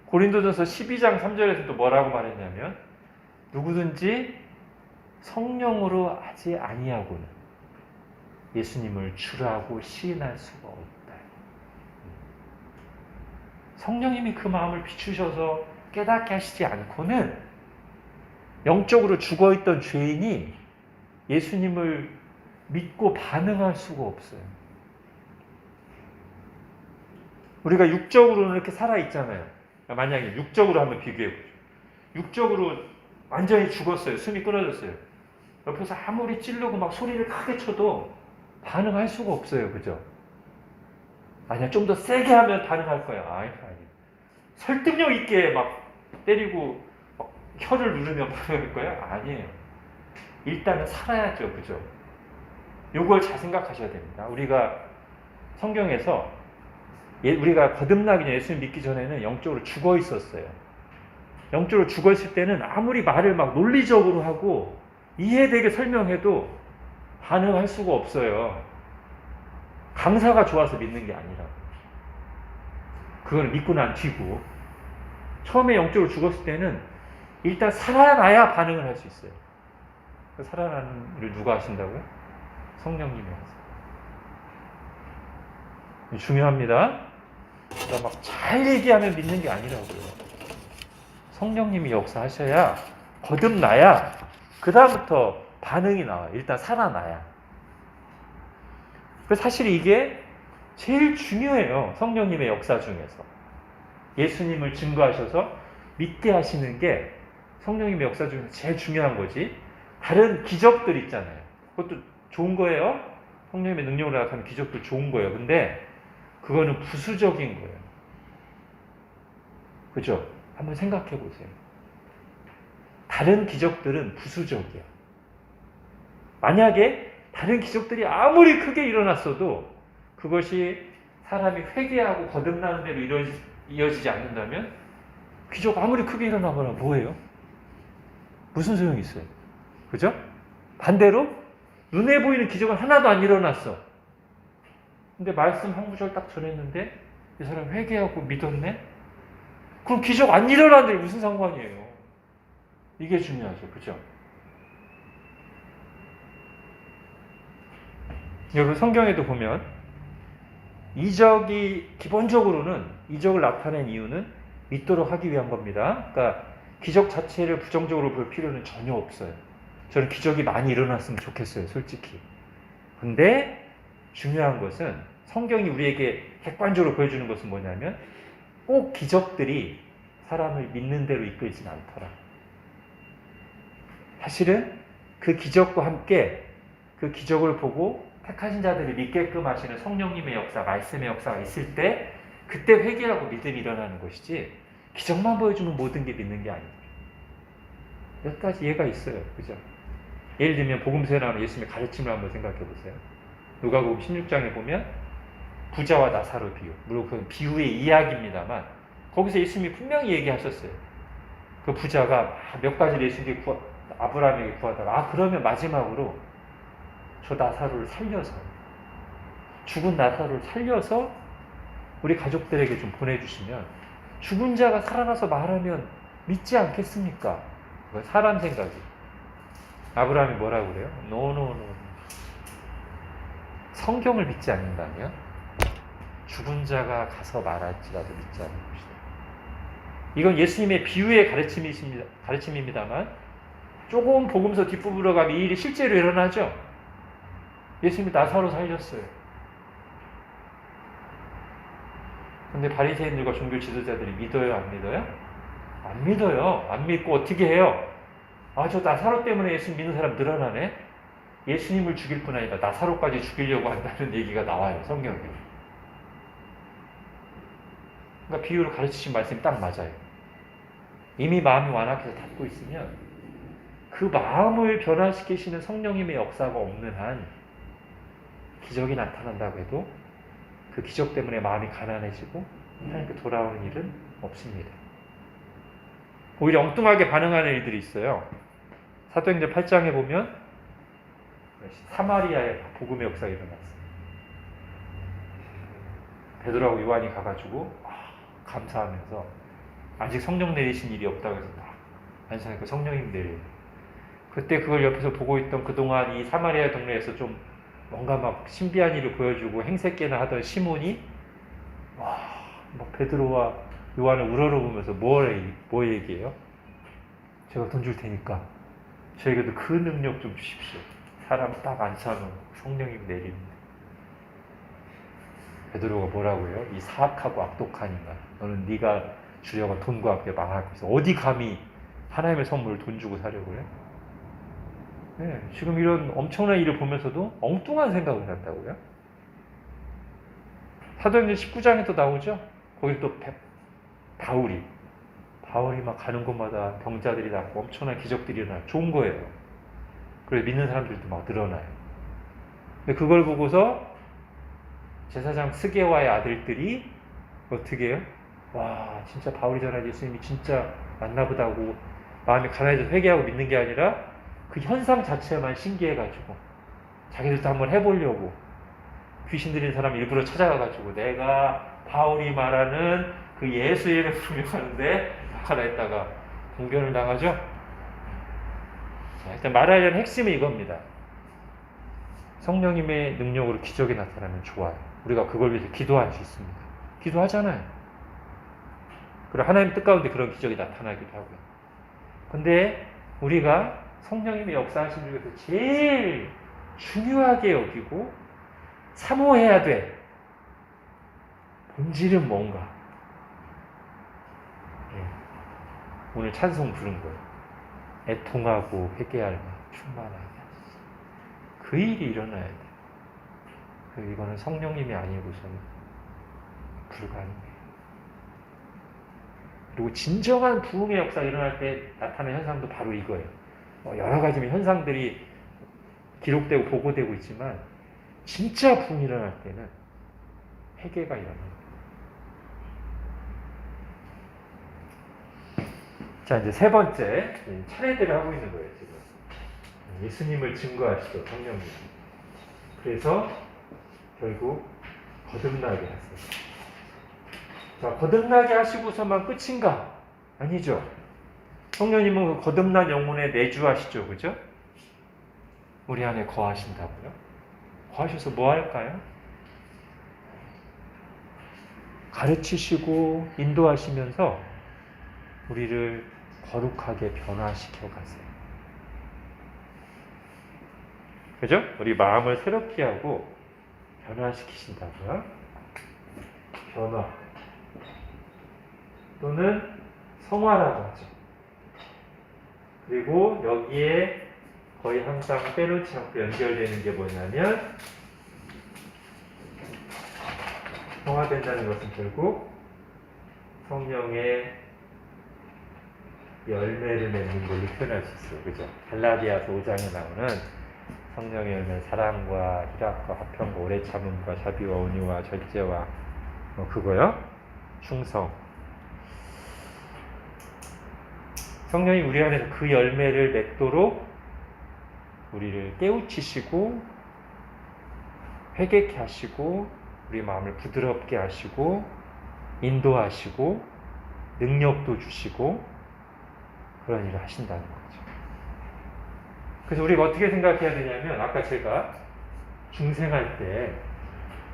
고린도전서 12장 3절에서도 뭐라고 말했냐면 누구든지 성령으로 하지 아니하고는 예수님을 주라고 시인할 수가 없다. 성령님이 그 마음을 비추셔서 깨닫게 하시지 않고는 영적으로 죽어있던 죄인이 예수님을 믿고 반응할 수가 없어요. 우리가 육적으로는 이렇게 살아있잖아요. 만약에 육적으로 한번 비교해보죠. 육적으로 완전히 죽었어요. 숨이 끊어졌어요. 옆에서 아무리 찌르고 막 소리를 크게 쳐도 반응할 수가 없어요. 그죠? 아니야, 좀 더 세게 하면 반응할 거야. 아니. 설득력 있게 막 때리고 막 혀를 누르면 반응할 거야? 아니에요. 일단은 살아야죠. 그죠? 요걸 잘 생각하셔야 됩니다. 우리가 성경에서 우리가 거듭나기 전에 예수님 믿기 전에는 영적으로 죽어 있었어요. 영적으로 죽어 있을 때는 아무리 말을 막 논리적으로 하고 이해되게 설명해도 반응할 수가 없어요. 강사가 좋아서 믿는 게 아니라. 그거는 믿고 난 뒤고. 처음에 영적으로 죽었을 때는 일단 살아나야 반응을 할 수 있어요. 살아나는 일을 누가 하신다고요? 성령님이 하세요. 중요합니다. 그러니까 막 잘 얘기하면 믿는 게 아니라고요. 성령님이 역사하셔야 거듭나야 그 다음부터 반응이 나와요. 일단 살아나야. 그래서 사실 이게 제일 중요해요. 성령님의 역사 중에서. 예수님을 증거하셔서 믿게 하시는 게 성령님의 역사 중에서 제일 중요한 거지. 다른 기적들 있잖아요. 그것도 좋은 거예요. 성령님의 능력으로 나타나는 기적도 좋은 거예요. 근데 그거는 부수적인 거예요. 그죠? 한번 생각해 보세요. 다른 기적들은 부수적이야. 만약에 다른 기적들이 아무리 크게 일어났어도 그것이 사람이 회개하고 거듭나는 대로 이어지지 않는다면 기적 아무리 크게 일어나거나 뭐예요? 무슨 소용이 있어요? 그죠? 반대로 눈에 보이는 기적은 하나도 안 일어났어. 근데 말씀 한 구절 딱 전했는데 이 사람 회개하고 믿었네? 그럼 기적 안 일어나는데 무슨 상관이에요? 이게 중요하죠. 그죠? 여러분 성경에도 보면 기본적으로는 이적을 나타낸 이유는 믿도록 하기 위한 겁니다. 그러니까 기적 자체를 부정적으로 볼 필요는 전혀 없어요. 저는 기적이 많이 일어났으면 좋겠어요. 솔직히. 근데 중요한 것은 성경이 우리에게 객관적으로 보여주는 것은 뭐냐면 꼭 기적들이 사람을 믿는 대로 이끌진 않더라. 사실은 그 기적과 함께 그 기적을 보고 택하신 자들이 믿게끔 하시는 성령님의 역사, 말씀의 역사가 있을 때 그때 회개하고 믿음이 일어나는 것이지 기적만 보여주면 모든 게 믿는 게 아니에요. 몇 가지 예가 있어요. 그죠? 예를 들면 복음서에 나오는 예수님의 가르침을 한번 생각해 보세요. 누가복음 16장에 보면 부자와 나사로 비유. 물론 그건 비유의 이야기입니다만 거기서 예수님이 분명히 얘기하셨어요. 그 부자가 몇 가지를 예수님께 아브라함에게 구하다가 그러면 마지막으로 저 나사로를 살려서 죽은 나사로를 살려서 우리 가족들에게 좀 보내주시면 죽은 자가 살아나서 말하면 믿지 않겠습니까? 사람 생각이. 아브라함이 뭐라고 그래요? 노. 성경을 믿지 않는다면 죽은 자가 가서 말할지라도 믿지 않는 것이다. 이건 예수님의 비유의 가르침입니다만 조금 복음서 뒷부분으로 가면 이 일이 실제로 일어나죠. 예수님이 나사로 살렸어요. 근데 바리새인들과 종교 지도자들이 믿어요, 안 믿어요? 안 믿어요. 안 믿고 어떻게 해요? 저 나사로 때문에 예수님 믿는 사람 늘어나네? 예수님을 죽일 뿐 아니라 나사로까지 죽이려고 한다는 얘기가 나와요, 성경에. 그러니까 비유를 가르치신 말씀이 딱 맞아요. 이미 마음이 완악해서 닫고 있으면 그 마음을 변화시키시는 성령님의 역사가 없는 한 기적이 나타난다고 해도 그 기적 때문에 마음이 가난해지고 하나님께 돌아오는 일은 없습니다. 오히려 엉뚱하게 반응하는 일들이 있어요. 사도행전 8장에 보면 사마리아의 복음의 역사가 일어났어요. 베드로하고 요한이 가가지고 감사하면서 아직 성령 내리신 일이 없다고 해서 막 안상하니까 성령님 내려요. 그때 그걸 옆에서 보고 있던 그동안 이 사마리아 동네에서 좀 뭔가 막 신비한 일을 보여주고 행색계나 하던 시몬이 막 베드로와 요한을 우러러보면서 뭐 얘기해요? 제가 돈 줄 테니까 저에게도 그 능력 좀 주십시오. 사람 딱 앉혀놓은 성령이 내립니다. 베드로가 뭐라고 해요? 이 사악하고 악독한 인간, 너는 네가 주려고 돈과 함께 망하고 있어. 어디 감히 하나님의 선물을 돈 주고 사려고 해? 네, 지금 이런 엄청난 일을 보면서도 엉뚱한 생각을 한다고요? 사도행전 19장에도 나오죠? 거기 또 바울이 막 가는 곳마다 병자들이 낫고 엄청난 기적들이 일어나요. 좋은 거예요. 그래서 믿는 사람들도 막 늘어나요. 근데 그걸 보고서 제사장 스게와의 아들들이 어떻게 해요? 와, 진짜 바울이 전한 예수님이 진짜 맞나보다 하고 마음이 가난해져서 회개하고 믿는 게 아니라 그 현상 자체만 신기해가지고 자기들도 한번 해보려고 귀신 들린 사람 일부러 찾아가가지고 내가 바울이 말하는 그 예수의 이름을 부르는데 하나 했다가 공견을 당하죠? 자, 일단 말하려는 핵심은 이겁니다. 성령님의 능력으로 기적이 나타나면 좋아요. 우리가 그걸 위해서 기도할 수 있습니다. 기도하잖아요. 그리고 하나님 뜻 가운데 그런 기적이 나타나기도 하고요. 근데 우리가 성령님의 역사하신 중에서 제일 중요하게 여기고 사모해야 돼. 본질은 뭔가? 오늘 찬송 부른 거예요. 애통하고 회개할 마 충만하게 하소서. 그 일이 일어나야 돼. 이거는 성령님이 아니고서는 불가능해요. 그리고 진정한 부흥의 역사가 일어날 때 나타나는 현상도 바로 이거예요. 여러 가지 현상들이 기록되고 보고되고 있지만 진짜 부흥이 일어날 때는 회개가 일어나요. 자, 이제 세 번째 차례대를 하고 있는 거예요, 지금. 예수님을 증거하시죠, 성령님. 그래서 결국 거듭나게 하세요. 자, 거듭나게 하시고서만 끝인가? 아니죠. 성령님은 그 거듭난 영혼에 내주하시죠, 그죠? 우리 안에 거하신다고요? 거하셔서 뭐 할까요? 가르치시고 인도하시면서 우리를 거룩하게 변화시켜 가세요. 그죠? 우리 마음을 새롭게 하고 변화시키신다고요? 변화. 또는 성화라고 하죠. 그리고 여기에 거의 항상 빼놓지 않고 연결되는 게 뭐냐면 성화된다는 것은 결국 성령의 열매를 맺는 걸로 표현할 수 있어요. 그죠? 갈라디아서 5장에 나오는 성령의 열매, 사랑과 희락과 화평과 오래 참음과 자비와 온유와 절제와 뭐 그거요. 충성. 성령이 우리 안에서 그 열매를 맺도록 우리를 깨우치시고 회개케 하시고 우리 마음을 부드럽게 하시고 인도하시고 능력도 주시고 그런 일을 하신다는 거죠. 그래서 우리가 어떻게 생각해야 되냐면 아까 제가 중생할 때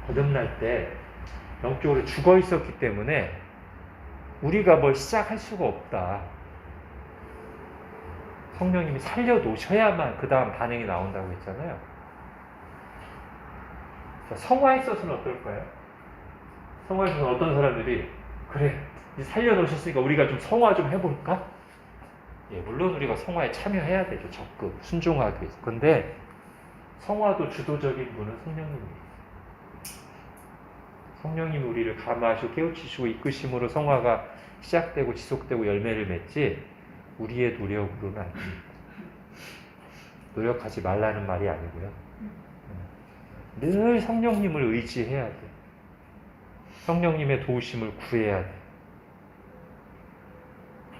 거듭날 때 영적으로 죽어 있었기 때문에 우리가 뭘 시작할 수가 없다. 성령님이 살려놓으셔야만 그 다음 반응이 나온다고 했잖아요. 자, 성화에 있어서는 어떨까요? 성화에 있어서는 어떤 사람들이 그래 살려놓으셨으니까 우리가 좀 성화 좀 해볼까? 예, 물론 우리가 성화에 참여해야 되죠. 적극 순종하기 위해서. 근데 성화도 주도적인 분은 성령님이에요. 성령님이 우리를 감화하시고 깨우치시고 이끄심으로 성화가 시작되고 지속되고 열매를 맺지 우리의 노력으로는 아닙니다. 노력하지 말라는 말이 아니고요. 늘 성령님을 의지해야 돼. 성령님의 도우심을 구해야 돼.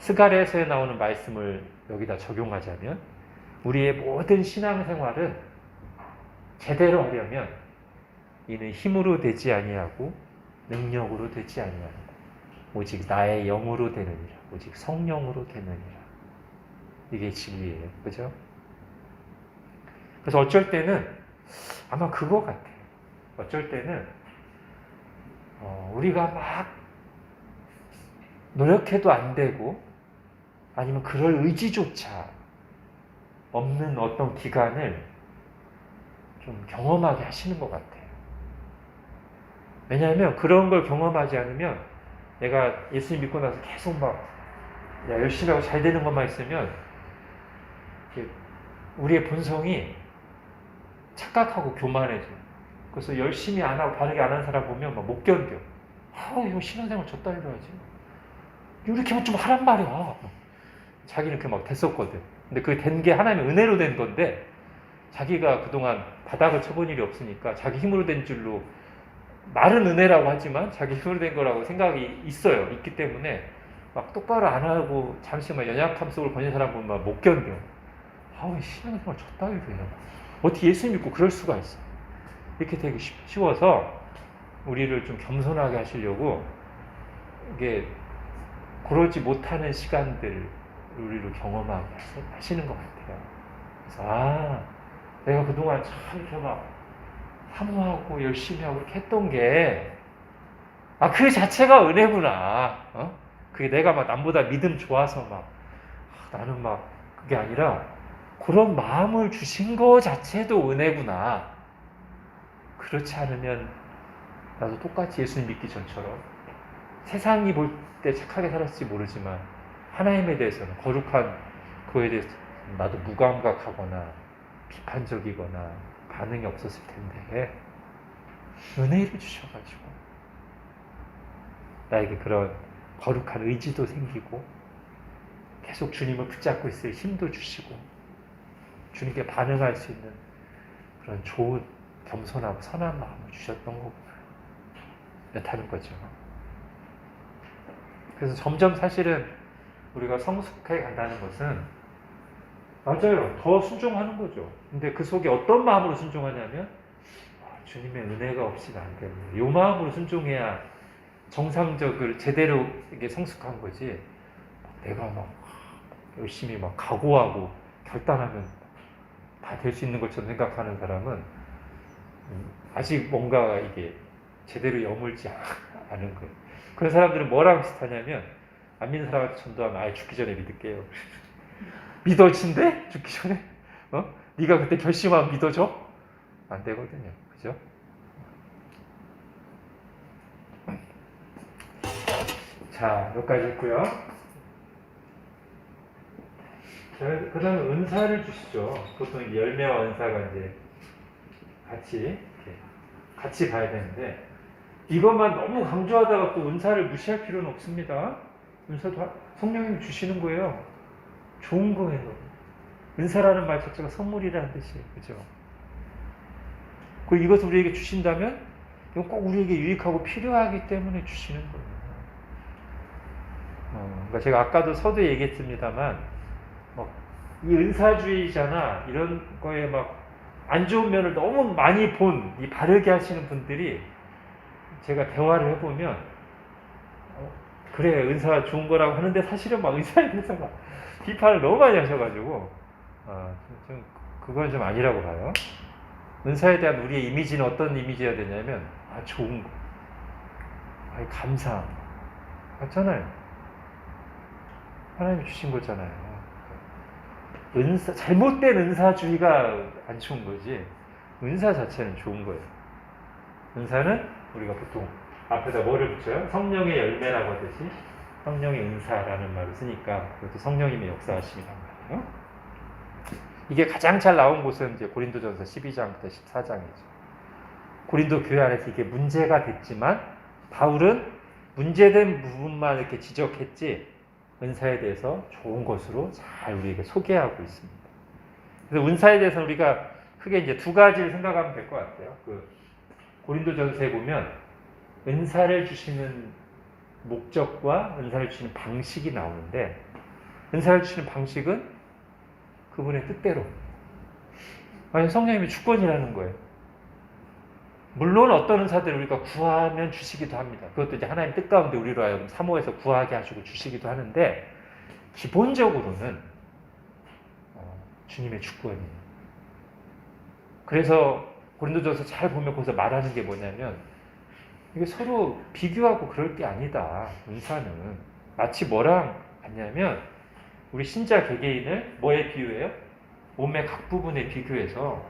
스가랴서에 나오는 말씀을 여기다 적용하자면 우리의 모든 신앙생활은 제대로 하려면 이는 힘으로 되지 아니하고 능력으로 되지 아니하고 오직 나의 영으로 되느니라. 오직 성령으로 되느니라. 이게 진리예요. 그죠? 그래서 어쩔 때는 아마 그거 같아요. 어쩔 때는 우리가 막 노력해도 안 되고 아니면 그럴 의지조차 없는 어떤 기간을 좀 경험하게 하시는 것 같아요. 왜냐하면 그런 걸 경험하지 않으면 내가 예수님 믿고 나서 계속 막 열심히 하고 잘 되는 것만 있으면 우리의 본성이 착각하고 교만해져요. 그래서 열심히 안 하고 바르게 안 하는 사람 보면 막 못 견뎌. 이거 신앙생활 졌다 이래야지. 이렇게만 좀 하란 말이야. 자기는 그렇게 막 됐었거든. 근데 그게 된 게 하나님의 은혜로 된 건데 자기가 그동안 바닥을 쳐본 일이 없으니까 자기 힘으로 된 줄로 말은 은혜라고 하지만 자기 힘으로 된 거라고 생각이 있어요. 있기 때문에 막 똑바로 안 하고 잠시 막 연약함 속을 거는 사람 보면 막 못 견뎌. 신앙생활 졌다 이래요. 어떻게 예수 믿고 그럴 수가 있어. 이렇게 되기 쉬워서 우리를 좀 겸손하게 하시려고 이게 그러지 못하는 시간들 우리를 경험하게 하시는 것 같아요. 그래서 내가 그동안 참 이렇게 막 사모하고 열심히 하고 이렇게 했던 게 그 자체가 은혜구나. 그게 내가 막 남보다 믿음 좋아서 막 나는 막 그게 아니라 그런 마음을 주신 거 자체도 은혜구나. 그렇지 않으면 나도 똑같이 예수님 믿기 전처럼 세상이 볼 때 착하게 살았을지 모르지만 하나님에 대해서는 거룩한 그거에 대해서 나도 무감각하거나 비판적이거나 반응이 없었을 텐데 은혜를 주셔가지고 나에게 그런 거룩한 의지도 생기고 계속 주님을 붙잡고 있을 힘도 주시고 주님께 반응할 수 있는 그런 좋은 겸손하고 선한 마음을 주셨던 거구나. 그렇다는 거죠. 그래서 점점 사실은 우리가 성숙해 간다는 것은 맞아요. 더 순종하는 거죠. 근데 그 속에 어떤 마음으로 순종하냐면 주님의 은혜가 없이는 안 되는 이 마음으로 순종해야 정상적으로 제대로 이게 성숙한 거지. 내가 막 열심히 막 각오하고 결단하면 다 될 수 있는 것처럼 생각하는 사람은 아직 뭔가 이게 제대로 여물지 않은 거예요. 그런 사람들은 뭐랑 비슷하냐면 안 믿는 사람한테 전도하면 죽기 전에 믿을게요. 믿어진대? 죽기 전에? 네가 그때 결심하면 믿어져? 안 되거든요. 그죠? 자, 여기까지 했고요. 그 다음에 은사를 주시죠. 보통 이제 열매와 은사가 이제 같이 봐야 되는데, 이것만 너무 강조하다가 또 은사를 무시할 필요는 없습니다. 은사도 성령님이 주시는 거예요. 좋은 거예요. 은사라는 말 자체가 선물이라는 뜻이에요. 그죠? 그리고 이것을 우리에게 주신다면, 이건 꼭 우리에게 유익하고 필요하기 때문에 주시는 거예요. 그러니까 제가 아까도 서두에 얘기했습니다만, 이 은사주의자나 이런 거에 막 안 좋은 면을 너무 많이 본 이 바르게 하시는 분들이 제가 대화를 해보면 그래 은사 좋은 거라고 하는데 사실은 막 은사에 대해서 막 비판을 너무 많이 하셔가지고 좀 그건 좀 아니라고 봐요. 은사에 대한 우리의 이미지는 어떤 이미지여야 되냐면 좋은 거, 감사함 맞잖아요. 하나님이 주신 거잖아요. 잘못된 은사주의가 안 좋은 거지, 은사 자체는 좋은 거예요. 은사는 우리가 보통 앞에다 뭐를 붙여요? 성령의 열매라고 하듯이 성령의 은사라는 말을 쓰니까 그것도 성령님의 역사하심이란 말이에요. 이게 가장 잘 나온 곳은 이제 고린도전서 12장부터 14장이죠. 고린도 교회 안에서 이게 문제가 됐지만 바울은 문제된 부분만 이렇게 지적했지 은사에 대해서 좋은 것으로 잘 우리에게 소개하고 있습니다. 그래서 은사에 대해서 우리가 크게 이제 두 가지를 생각하면 될 것 같아요. 고린도전서에 보면 은사를 주시는 목적과 은사를 주시는 방식이 나오는데, 은사를 주시는 방식은 그분의 뜻대로, 성령님의 주권이라는 거예요. 물론 어떤 은사들을 우리가 구하면 주시기도 합니다. 그것도 이제 하나님 뜻 가운데 우리로 하여금 사모해서 구하게 하시고 주시기도 하는데, 기본적으로는 주님의 주권이에요. 그래서 고린도전서 잘 보면 거기서 말하는 게 뭐냐면, 이게 서로 비교하고 그럴 게 아니다. 은사는 마치 뭐랑 같냐면 우리 신자 개개인을 뭐에 비유해요? 몸의 각 부분에 비교해서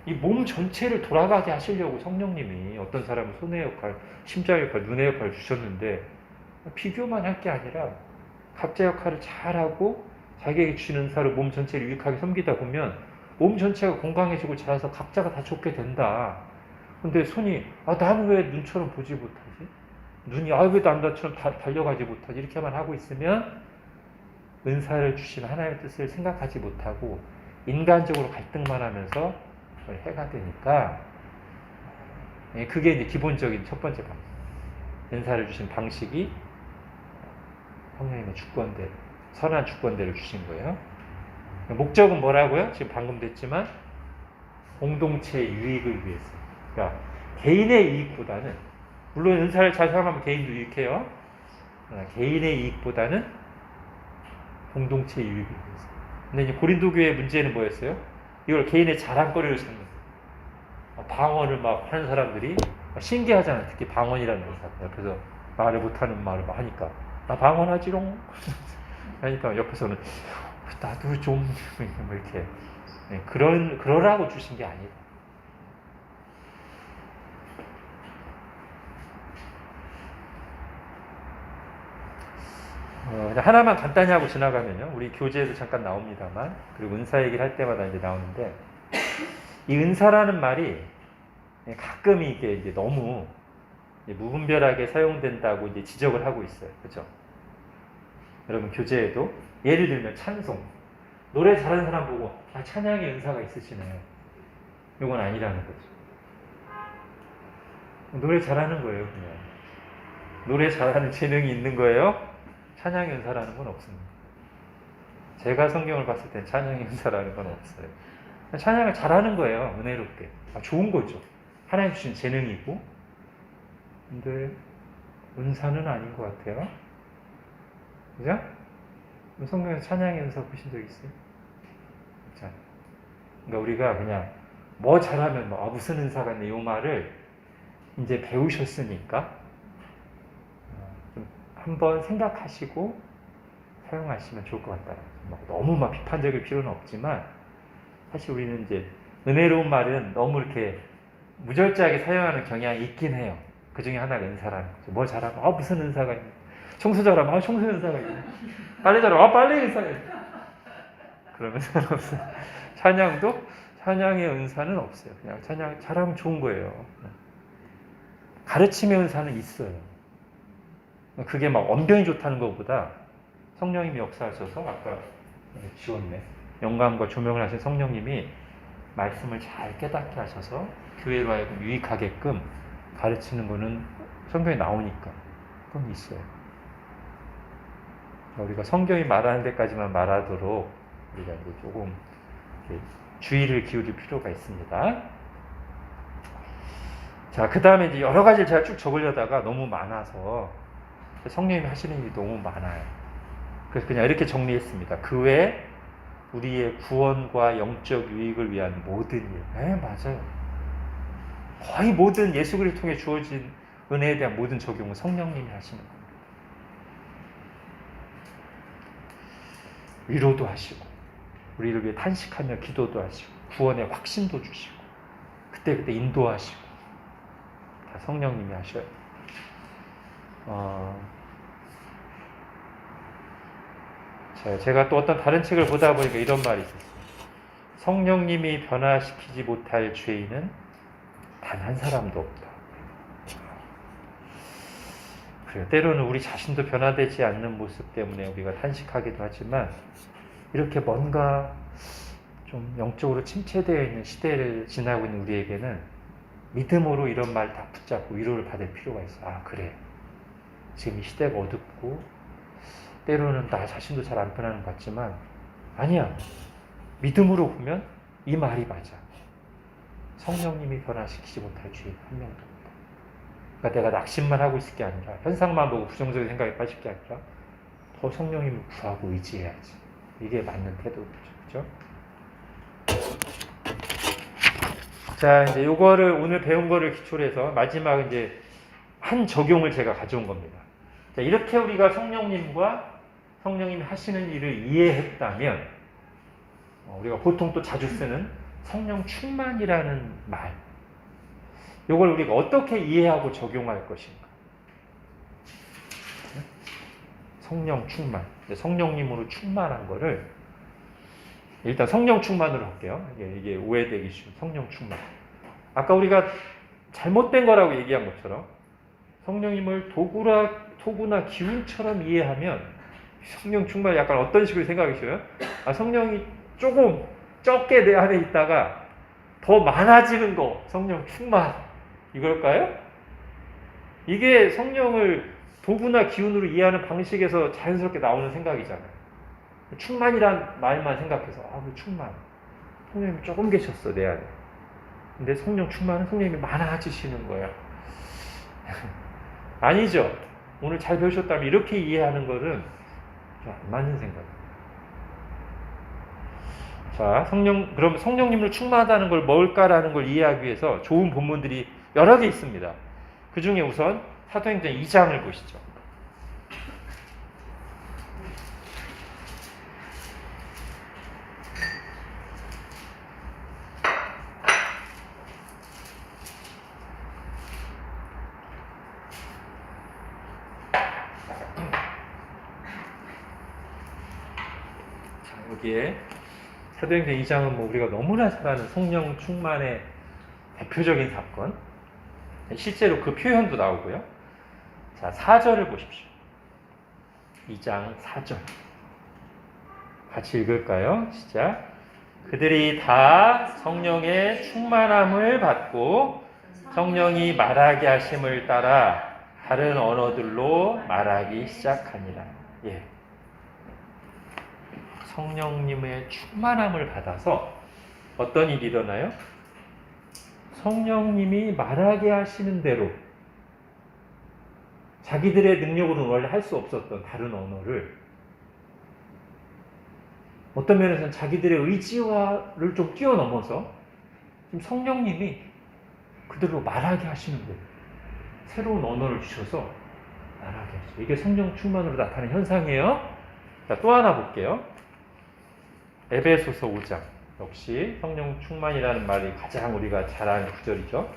이 몸 전체를 돌아가게 하시려고 성령님이 어떤 사람은 손의 역할, 심장의 역할, 눈의 역할을 주셨는데, 비교만 할 게 아니라 각자 역할을 잘하고 자기에게 주시는 은사로 몸 전체를 유익하게 섬기다 보면 몸 전체가 건강해지고 자라서 각자가 다 좋게 된다. 근데 손이 나는 왜 눈처럼 보지 못하지? 눈이 왜 남자처럼 달려가지 못하지? 이렇게만 하고 있으면 은사를 주신 하나님의 뜻을 생각하지 못하고 인간적으로 갈등만 하면서 해가 되니까, 그게 이제 기본적인 첫 번째 방식. 은사를 주신 방식이 성령님의 주권대로, 선한 주권대로 주신 거예요. 목적은 뭐라고요? 지금 방금 됐지만 공동체의 유익을 위해서. 그러니까 개인의 이익보다는, 물론 은사를 잘 사용하면 개인도 유익해요. 개인의 이익보다는 공동체의 유익을 위해서. 근데 이제 고린도 교회의 문제는 뭐였어요? 이걸 개인의 자랑거리를 삼는 거예요. 방언을 막 하는 사람들이 신기하잖아요. 특히 방언이라는 은사. 옆에서 말을 못하는 말을 막 하니까 나 방언하지롱 하니까 옆에서는 나도 좀 이렇게 그러라고 주신 게 아니다. 하나만 간단히 하고 지나가면요. 우리 교재에도 잠깐 나옵니다만, 그리고 은사 얘기를 할 때마다 이제 나오는데, 이 은사라는 말이 가끔 이게 이제 너무 무분별하게 사용된다고 이제 지적을 하고 있어요. 그죠? 여러분 교재에도 예를 들면 찬송, 노래 잘하는 사람 보고 찬양의 은사가 있으시네요. 이건 아니라는 거죠. 노래 잘하는 거예요, 그냥. 노래 잘하는 재능이 있는 거예요. 찬양의 은사라는 건 없습니다. 제가 성경을 봤을 땐 찬양의 은사라는 건 없어요. 찬양을 잘하는 거예요, 은혜롭게. 좋은 거죠. 하나님 주신 재능이고. 근데 은사는 아닌 것 같아요. 그죠? 성경에서 찬양의 은사 보신 적 있어요? 자, 그러니까 우리가 그냥 뭐 잘하면 무슨 은사가 있네, 이 말을 이제 배우셨으니까 좀 한번 생각하시고 사용하시면 좋을 것 같다. 너무 비판적일 필요는 없지만, 사실 우리는 이제 은혜로운 말은 너무 이렇게 무절제하게 사용하는 경향이 있긴 해요. 그 중에 하나가 은사라는 거죠. 뭐 잘하면 무슨 은사가 있네. 청소 잘하면 청소 은사가 있네. 빨리 잘하면 빨리 은사가 있네. 그런 은사는 없어요. 찬양의 은사는 없어요. 그냥 찬양 잘하면 좋은 거예요. 가르침의 은사는 있어요. 그게 막 언변이 좋다는 것보다 성령님이 역사하셔서 아까 지웠네. 영감과 조명을 하신 성령님이 말씀을 잘 깨닫게 하셔서 교회로 하여금 유익하게끔 가르치는 거는 성경에 나오니까 그건 있어요. 우리가 성경이 말하는 데까지만 말하도록 우리가 이제 조금 주의를 기울일 필요가 있습니다. 자, 그 다음에 이제 여러 가지를 제가 쭉 적으려다가 너무 많아서 성령님이 하시는 일이 너무 많아요. 그래서 그냥 이렇게 정리했습니다. 그 외에 우리의 구원과 영적 유익을 위한 모든 일. 네, 맞아요. 거의 모든 예수 그리스도를 통해 주어진 은혜에 대한 모든 적용은 성령님이 하시는 겁니다. 위로도 하시고, 우리를 위해 탄식하며 기도도 하시고, 구원의 확신도 주시고, 그때그때 인도하시고, 다 성령님이 하셔요. 제가 또 어떤 다른 책을 보다 보니까 이런 말이 있었어요. 성령님이 변화시키지 못할 죄인은 단 한 사람도 없다. 그래요. 때로는 우리 자신도 변화되지 않는 모습 때문에 우리가 탄식하기도 하지만 이렇게 뭔가 좀 영적으로 침체되어 있는 시대를 지나고 있는 우리에게는 믿음으로 이런 말 다 붙잡고 위로를 받을 필요가 있어. 아, 그래. 지금 이 시대가 어둡고 때로는 나 자신도 잘 안 변하는 것 같지만 아니야. 믿음으로 보면 이 말이 맞아. 성령님이 변화시키지 못할 죄인 한 명도 없다. 그러니까 내가 낙심만 하고 있을 게 아니라 현상만 보고 부정적인 생각에 빠질 게 아니라 더 성령님을 구하고 의지해야지. 이게 맞는 태도죠. 그렇죠? 자, 이제 요거를 오늘 배운 거를 기초로 해서 마지막 이제 한 적용을 제가 가져온 겁니다. 자, 이렇게 우리가 성령님이 하시는 일을 이해했다면 우리가 보통 또 자주 쓰는 성령 충만이라는 말, 이걸 우리가 어떻게 이해하고 적용할 것인가? 성령 충만, 성령님으로 충만한 거를 일단 성령 충만으로 할게요. 이게 오해되기 쉬운 성령 충만. 아까 우리가 잘못된 거라고 얘기한 것처럼 성령님을 도구나 기운처럼 이해하면 성령 충만 약간 어떤 식으로 생각이 쉬워요? 아, 성령이 조금 적게 내 안에 있다가 더 많아지는 거, 성령 충만. 이걸까요? 이게 성령을 도구나 기운으로 이해하는 방식에서 자연스럽게 나오는 생각이잖아요. 충만이란 말만 생각해서, 그 충만. 성령님이 조금 계셨어, 내 안에. 근데 성령 충만은 성령님이 많아지시는 거야. 아니죠. 오늘 잘 배우셨다면 이렇게 이해하는 거는 안 맞는 생각이에요. 자, 그럼 성령님을 충만하다는 걸 뭘까라는 걸 이해하기 위해서 좋은 본문들이 여러 개 있습니다. 그 중에 우선 사도행전 2장을 보시죠. 자, 여기에 사도행전 2장은 우리가 너무나 잘 아는 성령 충만의 대표적인 사건. 실제로 그 표현도 나오고요. 자, 4절을 보십시오. 2장 4절. 같이 읽을까요? 시작. 그들이 다 성령의 충만함을 받고 성령이 말하게 하심을 따라 다른 언어들로 말하기 시작하니라. 예. 성령님의 충만함을 받아서 어떤 일이 일어나요? 성령님이 말하게 하시는 대로 자기들의 능력으로는 원래 할 수 없었던 다른 언어를 어떤 면에서는 자기들의 의지와를 좀 뛰어넘어서 지금 성령님이 그대로 말하게 하시는 거예요. 새로운 언어를 주셔서 말하게 하시죠. 이게 성령 충만으로 나타나는 현상이에요. 자, 또 하나 볼게요. 에베소서 5장. 역시 성령 충만이라는 말이 가장 우리가 잘 아는 구절이죠.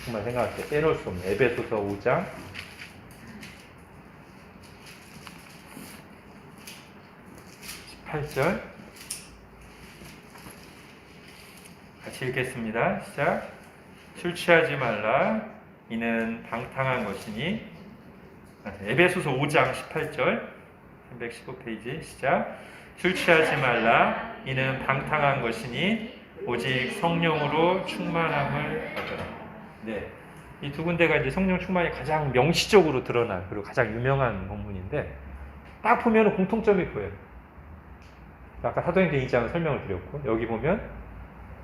정말 생각할 때 빼놓을 수 없는 에베소서 5장 18절. 같이 읽겠습니다. 시작. 술 취하지 말라. 이는 방탕한 것이니. 에베소서 5장 18절 315페이지 시작. 술 취하지 말라. 이는 방탕한 것이니 오직 성령으로 충만함을 얻으라. 네. 이 두 군데가 이제 성령 충만이 가장 명시적으로 드러난 그리고 가장 유명한 본문인데 딱 보면 공통점이 보여요. 아까 사도행전 2장을 설명을 드렸고 여기 보면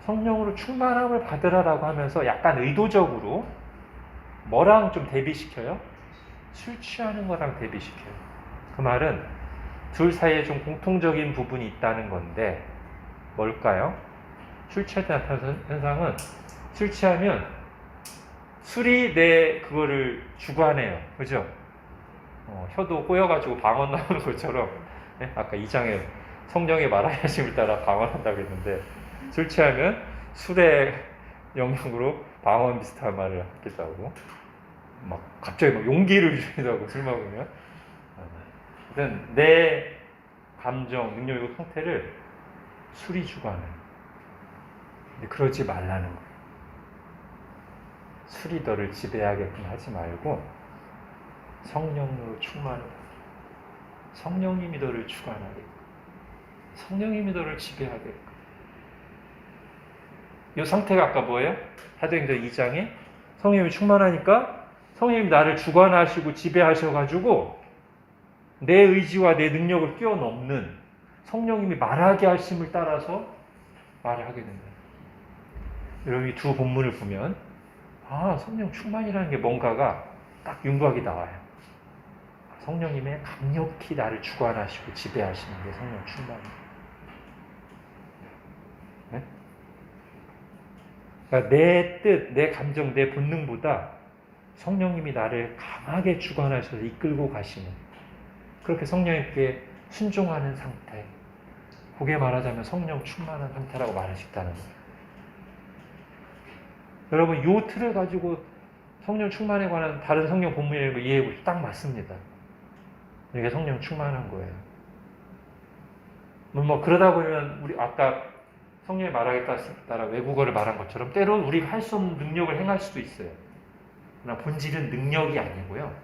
성령으로 충만함을 받으라라고 하면서 약간 의도적으로 뭐랑 좀 대비시켜요? 술 취하는 거랑 대비시켜요. 그 말은 둘 사이에 좀 공통적인 부분이 있다는 건데 뭘까요? 술 취할 때 나타나는 현상은 술 취하면 술이 내 그거를 주관해요. 그죠? 혀도 꼬여가지고 방언 나오는 것처럼 네? 아까 2장에 성령의 말하심을 따라 방언한다고 했는데 술 취하면 술의 영향으로 방언 비슷한 말을 하기도 하고 막 갑자기 막 용기를 주기도 하고 술 먹으면 하여튼 내 감정, 능력이고 상태를 술이 주관해요. 근데 그러지 말라는 거예요. 술이 너를 지배하게끔 하지 말고 성령으로 충만하라. 성령님이 너를 주관하게끔, 성령님이 너를 지배하게끔. 이 상태가 아까 뭐예요? 사도행전 2장에 성령님이 충만하니까 성령님이 나를 주관하시고 지배하셔가지고 내 의지와 내 능력을 뛰어넘는 성령님이 말하게 하심을 따라서 말을 하게 된다. 여러분 이 두 본문을 보면 성령 충만이라는 게 뭔가가 딱 윤곽이 나와요. 성령님의 강력히 나를 주관하시고 지배하시는 게 성령 충만이에요. 네? 그러니까 내 뜻, 내 감정, 내 본능보다 성령님이 나를 강하게 주관하셔서 이끌고 가시는 그렇게 성령님께 순종하는 상태, 그게 말하자면 성령 충만한 상태라고 말할 수 있다는 거예요. 여러분 이 틀을 가지고 성령 충만에 관한 다른 성령 본문을 이해해보시면 딱 맞습니다. 이게 성령 충만한 거예요. 뭐 그러다 보면 우리 아까 성령이 말하기에 따라 외국어를 말한 것처럼 때로는 우리가 할 수 없는 능력을 행할 수도 있어요. 그러나 본질은 능력이 아니고요.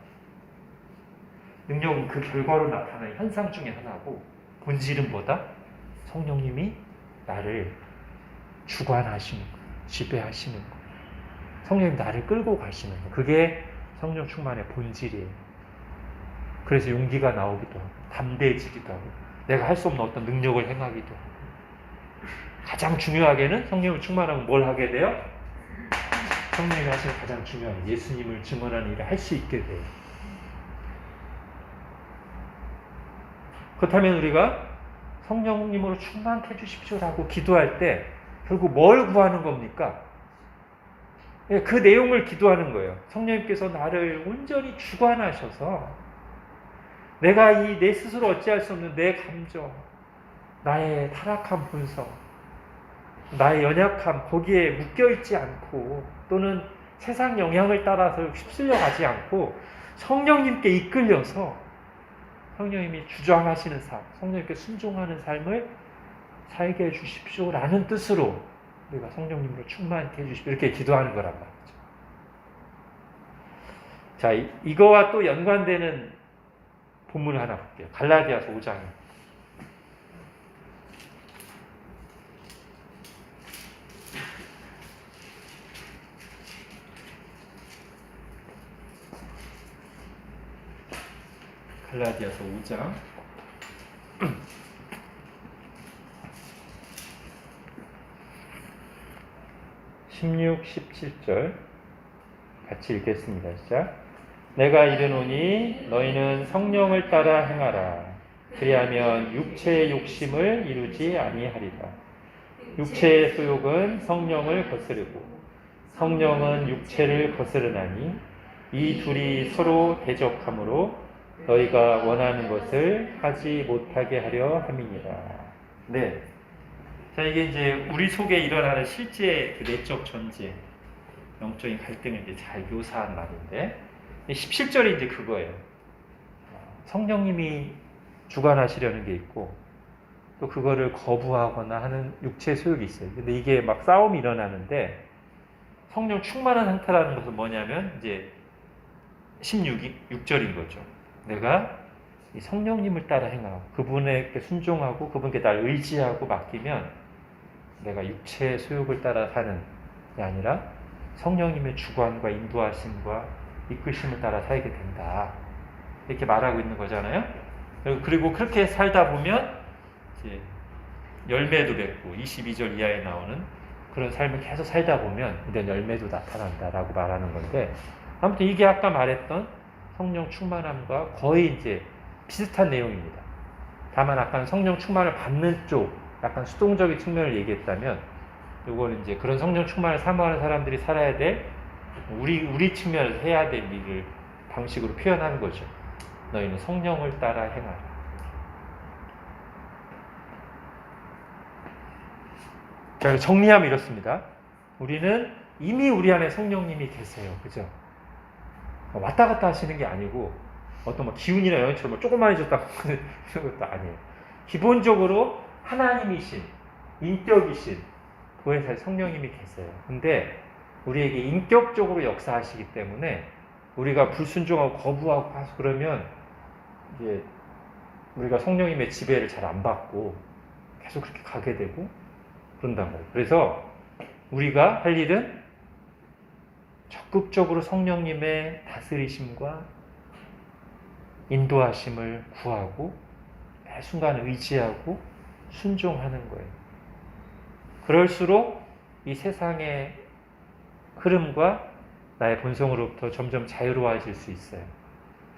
능력은 그 결과로 나타나는 현상 중에 하나고 본질은 뭐다? 성령님이 나를 주관하시는 거, 지배하시는 거. 성령님이 나를 끌고 가시는 거. 그게 성령 충만의 본질이에요. 그래서 용기가 나오기도 하고 담대해지기도 하고 내가 할 수 없는 어떤 능력을 행하기도 하고 가장 중요하게는 성령을 충만하면 뭘 하게 돼요? 성령이 하시는 가장 중요한 예수님을 증언하는 일을 할 수 있게 돼요. 그렇다면 우리가 성령님으로 충만케 해주십시오라고 기도할 때 결국 뭘 구하는 겁니까? 그 내용을 기도하는 거예요. 성령님께서 나를 온전히 주관하셔서 내가 이 내 스스로 어찌할 수 없는 내 감정, 나의 타락한 본성, 나의 연약함 거기에 묶여있지 않고 또는 세상 영향을 따라서 휩쓸려 가지 않고 성령님께 이끌려서 성령님이 주장하시는 삶, 성령님께 순종하는 삶을 살게 해주십시오라는 뜻으로 우리가 성령님으로 충만케 해주십시오 이렇게 기도하는 거란 말이죠. 자, 이거와 또 연관되는 본문을 하나 볼게요. 갈라디아서 5장. 갈라디아서 5장 16, 17절 같이 읽겠습니다. 시작. 내가 이르노니 너희는 성령을 따라 행하라. 그리하면 육체의 욕심을 이루지 아니하리라. 육체의 소욕은 성령을 거스르고 성령은 육체를 거스르나니 이 둘이 서로 대적하므로 너희가 원하는 것을 하지 못하게 하려 함이니라. 네. 자, 이게 이제 우리 속에 일어나는 실제 그 내적 전쟁, 영적인 갈등을 이제 잘 묘사한 말인데, 17절이 이제 그거예요. 성령님이 주관하시려는 게 있고, 또 그거를 거부하거나 하는 육체 소욕이 있어요. 근데 이게 막 싸움이 일어나는데 성령 충만한 상태라는 것은 뭐냐면 이제 16절인 거죠. 내가 이 성령님을 따라 행하고 그분에게 순종하고 그분께 나를 의지하고 맡기면 내가 육체의 소욕을 따라 사는 게 아니라 성령님의 주관과 인도하심과 이끄심을 따라 살게 된다. 이렇게 말하고 있는 거잖아요. 그리고 그렇게 살다 보면 이제 열매도 맺고 22절 이하에 나오는 그런 삶을 계속 살다 보면 이런 열매도 나타난다라고 말하는 건데 아무튼 이게 아까 말했던 성령 충만함과 거의 이제 비슷한 내용입니다. 다만 아까 성령 충만을 받는 쪽 약간 수동적인 측면을 얘기했다면 이거는 이제 그런 성령 충만을 사모하는 사람들이 살아야 될 우리 측면에서 해야 될 일을 방식으로 표현하는 거죠. 너희는 성령을 따라 행하라. 자, 정리하면 이렇습니다. 우리는 이미 우리 안에 성령님이 계세요. 그죠? 왔다 갔다 하시는 게 아니고 어떤 뭐 기운이나 영향처럼 조금만해졌다 이런 것도 아니에요. 기본적으로 하나님이신, 인격이신 보혜사 성령님이 계세요. 근데 우리에게 인격적으로 역사하시기 때문에 우리가 불순종하고 거부하고 가서 그러면 이제 우리가 성령님의 지배를 잘 안 받고 계속 그렇게 가게 되고 그런단 말이에요. 그래서 우리가 할 일은 적극적으로 성령님의 다스리심과 인도하심을 구하고 매 순간 의지하고 순종하는 거예요. 그럴수록 이 세상의 흐름과 나의 본성으로부터 점점 자유로워질 수 있어요.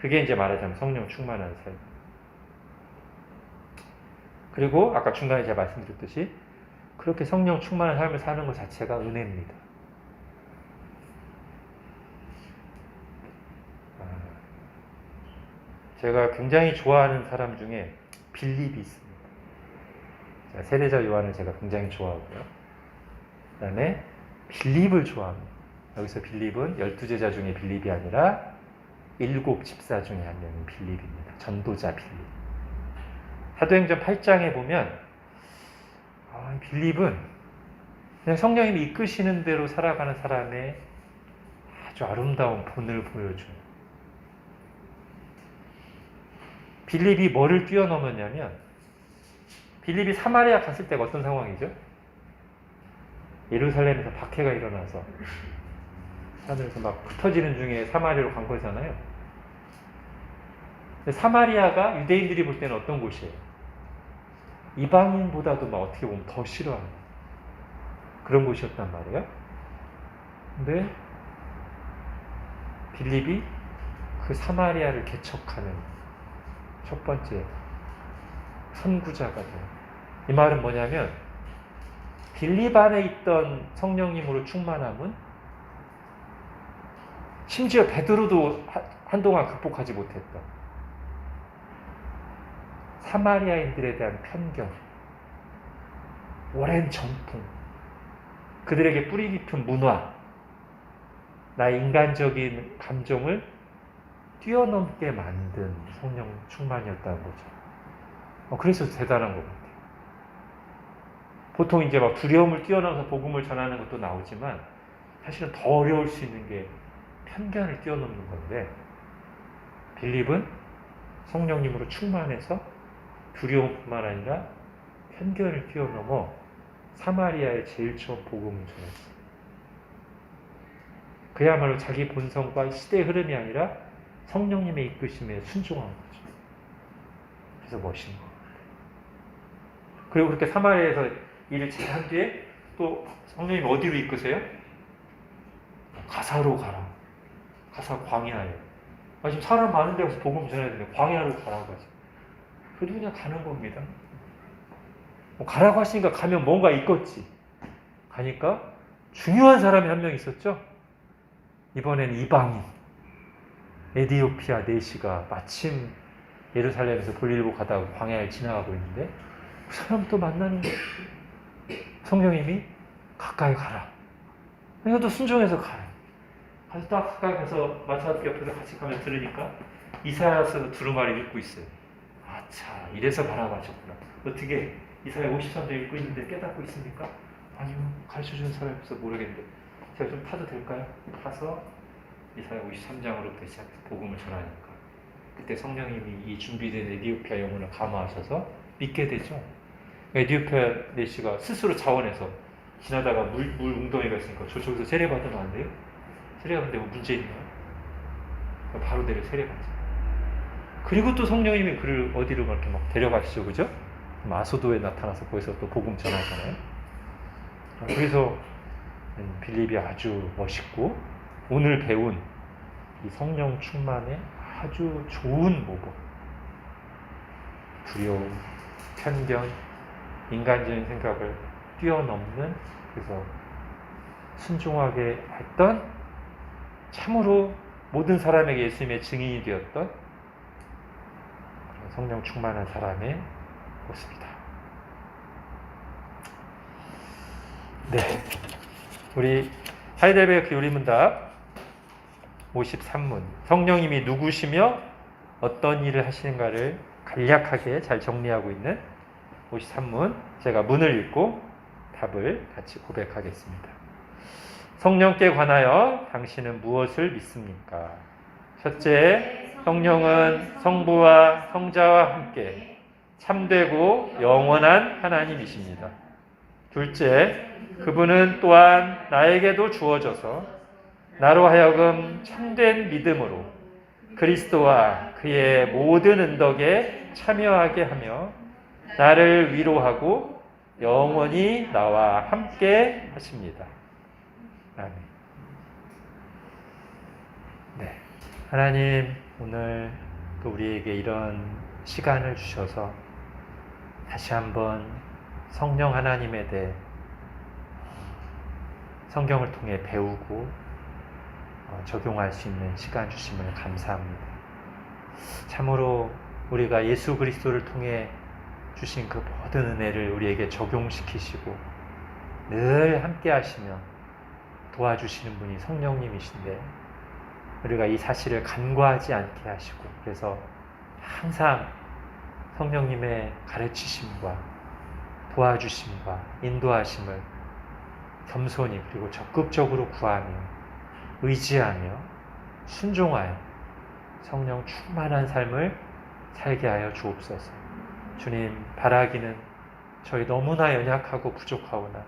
그게 이제 말하자면 성령 충만한 삶. 그리고 아까 중간에 제가 말씀드렸듯이 그렇게 성령 충만한 삶을 사는 것 자체가 은혜입니다. 제가 굉장히 좋아하는 사람 중에 빌립이 있습니다. 세례자 요한을 제가 굉장히 좋아하고요. 그 다음에 빌립을 좋아합니다. 여기서 빌립은 12제자 중에 빌립이 아니라 7 집사 중에 한 명인 빌립입니다. 전도자 빌립. 사도행전 8장에 보면 빌립은 그냥 성령님이 이끄시는 대로 살아가는 사람의 아주 아름다운 본을 보여줘요. 빌립이 뭐를 뛰어넘었냐면 빌립이 사마리아 갔을 때가 어떤 상황이죠? 예루살렘에서 박해가 일어나서 사람들에서 막 흩어지는 중에 사마리아로 간 거잖아요. 근데 사마리아가 유대인들이 볼 때는 어떤 곳이에요? 이방인보다도 막 어떻게 보면 더 싫어하는 그런 곳이었단 말이에요. 근데 빌립이 그 사마리아를 개척하는 첫 번째 선구자가 돼요. 이 말은 뭐냐면 빌립 안에 있던 성령님으로 충만함은 심지어 베드로도 한동안 극복하지 못했던 사마리아인들에 대한 편견, 오랜 전통, 그들에게 뿌리 깊은 문화, 나의 인간적인 감정을 뛰어넘게 만든 성령 충만이었다는 거죠. 그래서 대단한 것 같아요. 보통 이제 막 두려움을 뛰어넘어서 복음을 전하는 것도 나오지만 사실은 더 어려울 수 있는 게 편견을 뛰어넘는 건데 빌립은 성령님으로 충만해서 두려움뿐만 아니라 편견을 뛰어넘어 사마리아에 제일 처음 복음을 전했어요. 그야말로 자기 본성과 시대의 흐름이 아니라 성령님의 이끄심에 순종한 거죠. 그래서 멋있는 것 같아요. 그리고 그렇게 사마리아에서 일을 잘 한 뒤에 또 성령님이 어디로 이끄세요? 가사로 가라. 가사 광야에. 지금 사람 많은 데서 복음 전해야 되는데 광야로 가라고 하죠. 그래도 그냥 가는 겁니다. 가라고 하시니까 가면 뭔가 있겠지. 가니까 중요한 사람이 한 명 있었죠. 이번엔 이방인 에디오피아 내시가 마침 예루살렘에서 볼일 보고 가다가 광야를 지나가고 있는데 그 사람 또 만나는 거예요. 성령님이 가까이 가라. 이것도 순종해서 가요. 가서 딱 가까이 가서 마차도 옆에서 같이 가면 들으니까 이사야서 두루마리 읽고 있어요. 아차, 이래서 바라봐줬구나. 어떻게 이사야 53장 읽고 있는데 깨닫고 있습니까? 아니요. 가르쳐주는 사람이 없어 모르겠는데 제가 좀 타도 될까요? 타서 이사야 53장으로부터 시작해서 복음을 전하니까 그때 성령님이 이 준비된 에디오피아 영혼을 감화하셔서 믿게 되죠. 에디오피아 내시가 스스로 자원해서 지나다가 물 웅덩이가 있으니까 저쪽에서 세례받으면 안 돼요? 세례받는데 뭐 문제 있나요? 바로 내려 세례받죠. 그리고 또 성령님이 그를 어디로 이렇게 막 데려가시죠, 그죠? 아소도에 나타나서 거기서 또 복음 전하잖아요. 그래서 빌립이 아주 멋있고 오늘 배운 이 성령 충만의 아주 좋은 모범. 두려움, 편견, 인간적인 생각을 뛰어넘는 그래서 순종하게 했던 참으로 모든 사람에게 예수님의 증인이 되었던 성령 충만한 사람의 모습이다. 네, 우리 하이델베르크 요리문답 53문 성령님이 누구시며 어떤 일을 하시는가를 간략하게 잘 정리하고 있는 53문 제가 문을 읽고 답을 같이 고백하겠습니다. 성령께 관하여 당신은 무엇을 믿습니까? 첫째, 성령은 성부와 성자와 함께 참되고 영원한 하나님이십니다. 둘째, 그분은 또한 나에게도 주어져서 나로 하여금 참된 믿음으로 그리스도와 그의 모든 은덕에 참여하게 하며 나를 위로하고 영원히 나와 함께 하십니다. 아멘. 네. 하나님, 오늘 또 우리에게 이런 시간을 주셔서 다시 한번 성령 하나님에 대해 성경을 통해 배우고 적용할 수 있는 시간 주심을 감사합니다. 참으로 우리가 예수 그리스도를 통해 주신 그 모든 은혜를 우리에게 적용시키시고 늘 함께 하시며 도와주시는 분이 성령님이신데 우리가 이 사실을 간과하지 않게 하시고 그래서 항상 성령님의 가르치심과 도와주심과 인도하심을 겸손히 그리고 적극적으로 구하며 의지하며 순종하여 성령 충만한 삶을 살게 하여 주옵소서. 주님, 바라기는 저희 너무나 연약하고 부족하오나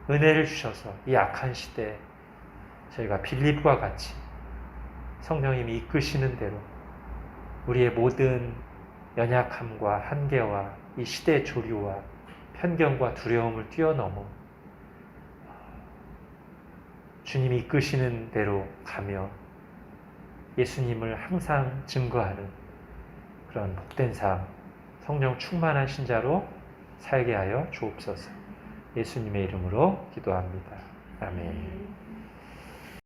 은혜를 주셔서 이 악한 시대에 저희가 빌립과 같이 성령님이 이끄시는 대로 우리의 모든 연약함과 한계와 이 시대의 조류와 편견과 두려움을 뛰어넘어 주님이 이끄시는 대로 가며 예수님을 항상 증거하는 그런 복된 삶, 성령 충만한 신자로 살게 하여 주옵소서. 예수님의 이름으로 기도합니다. 아멘.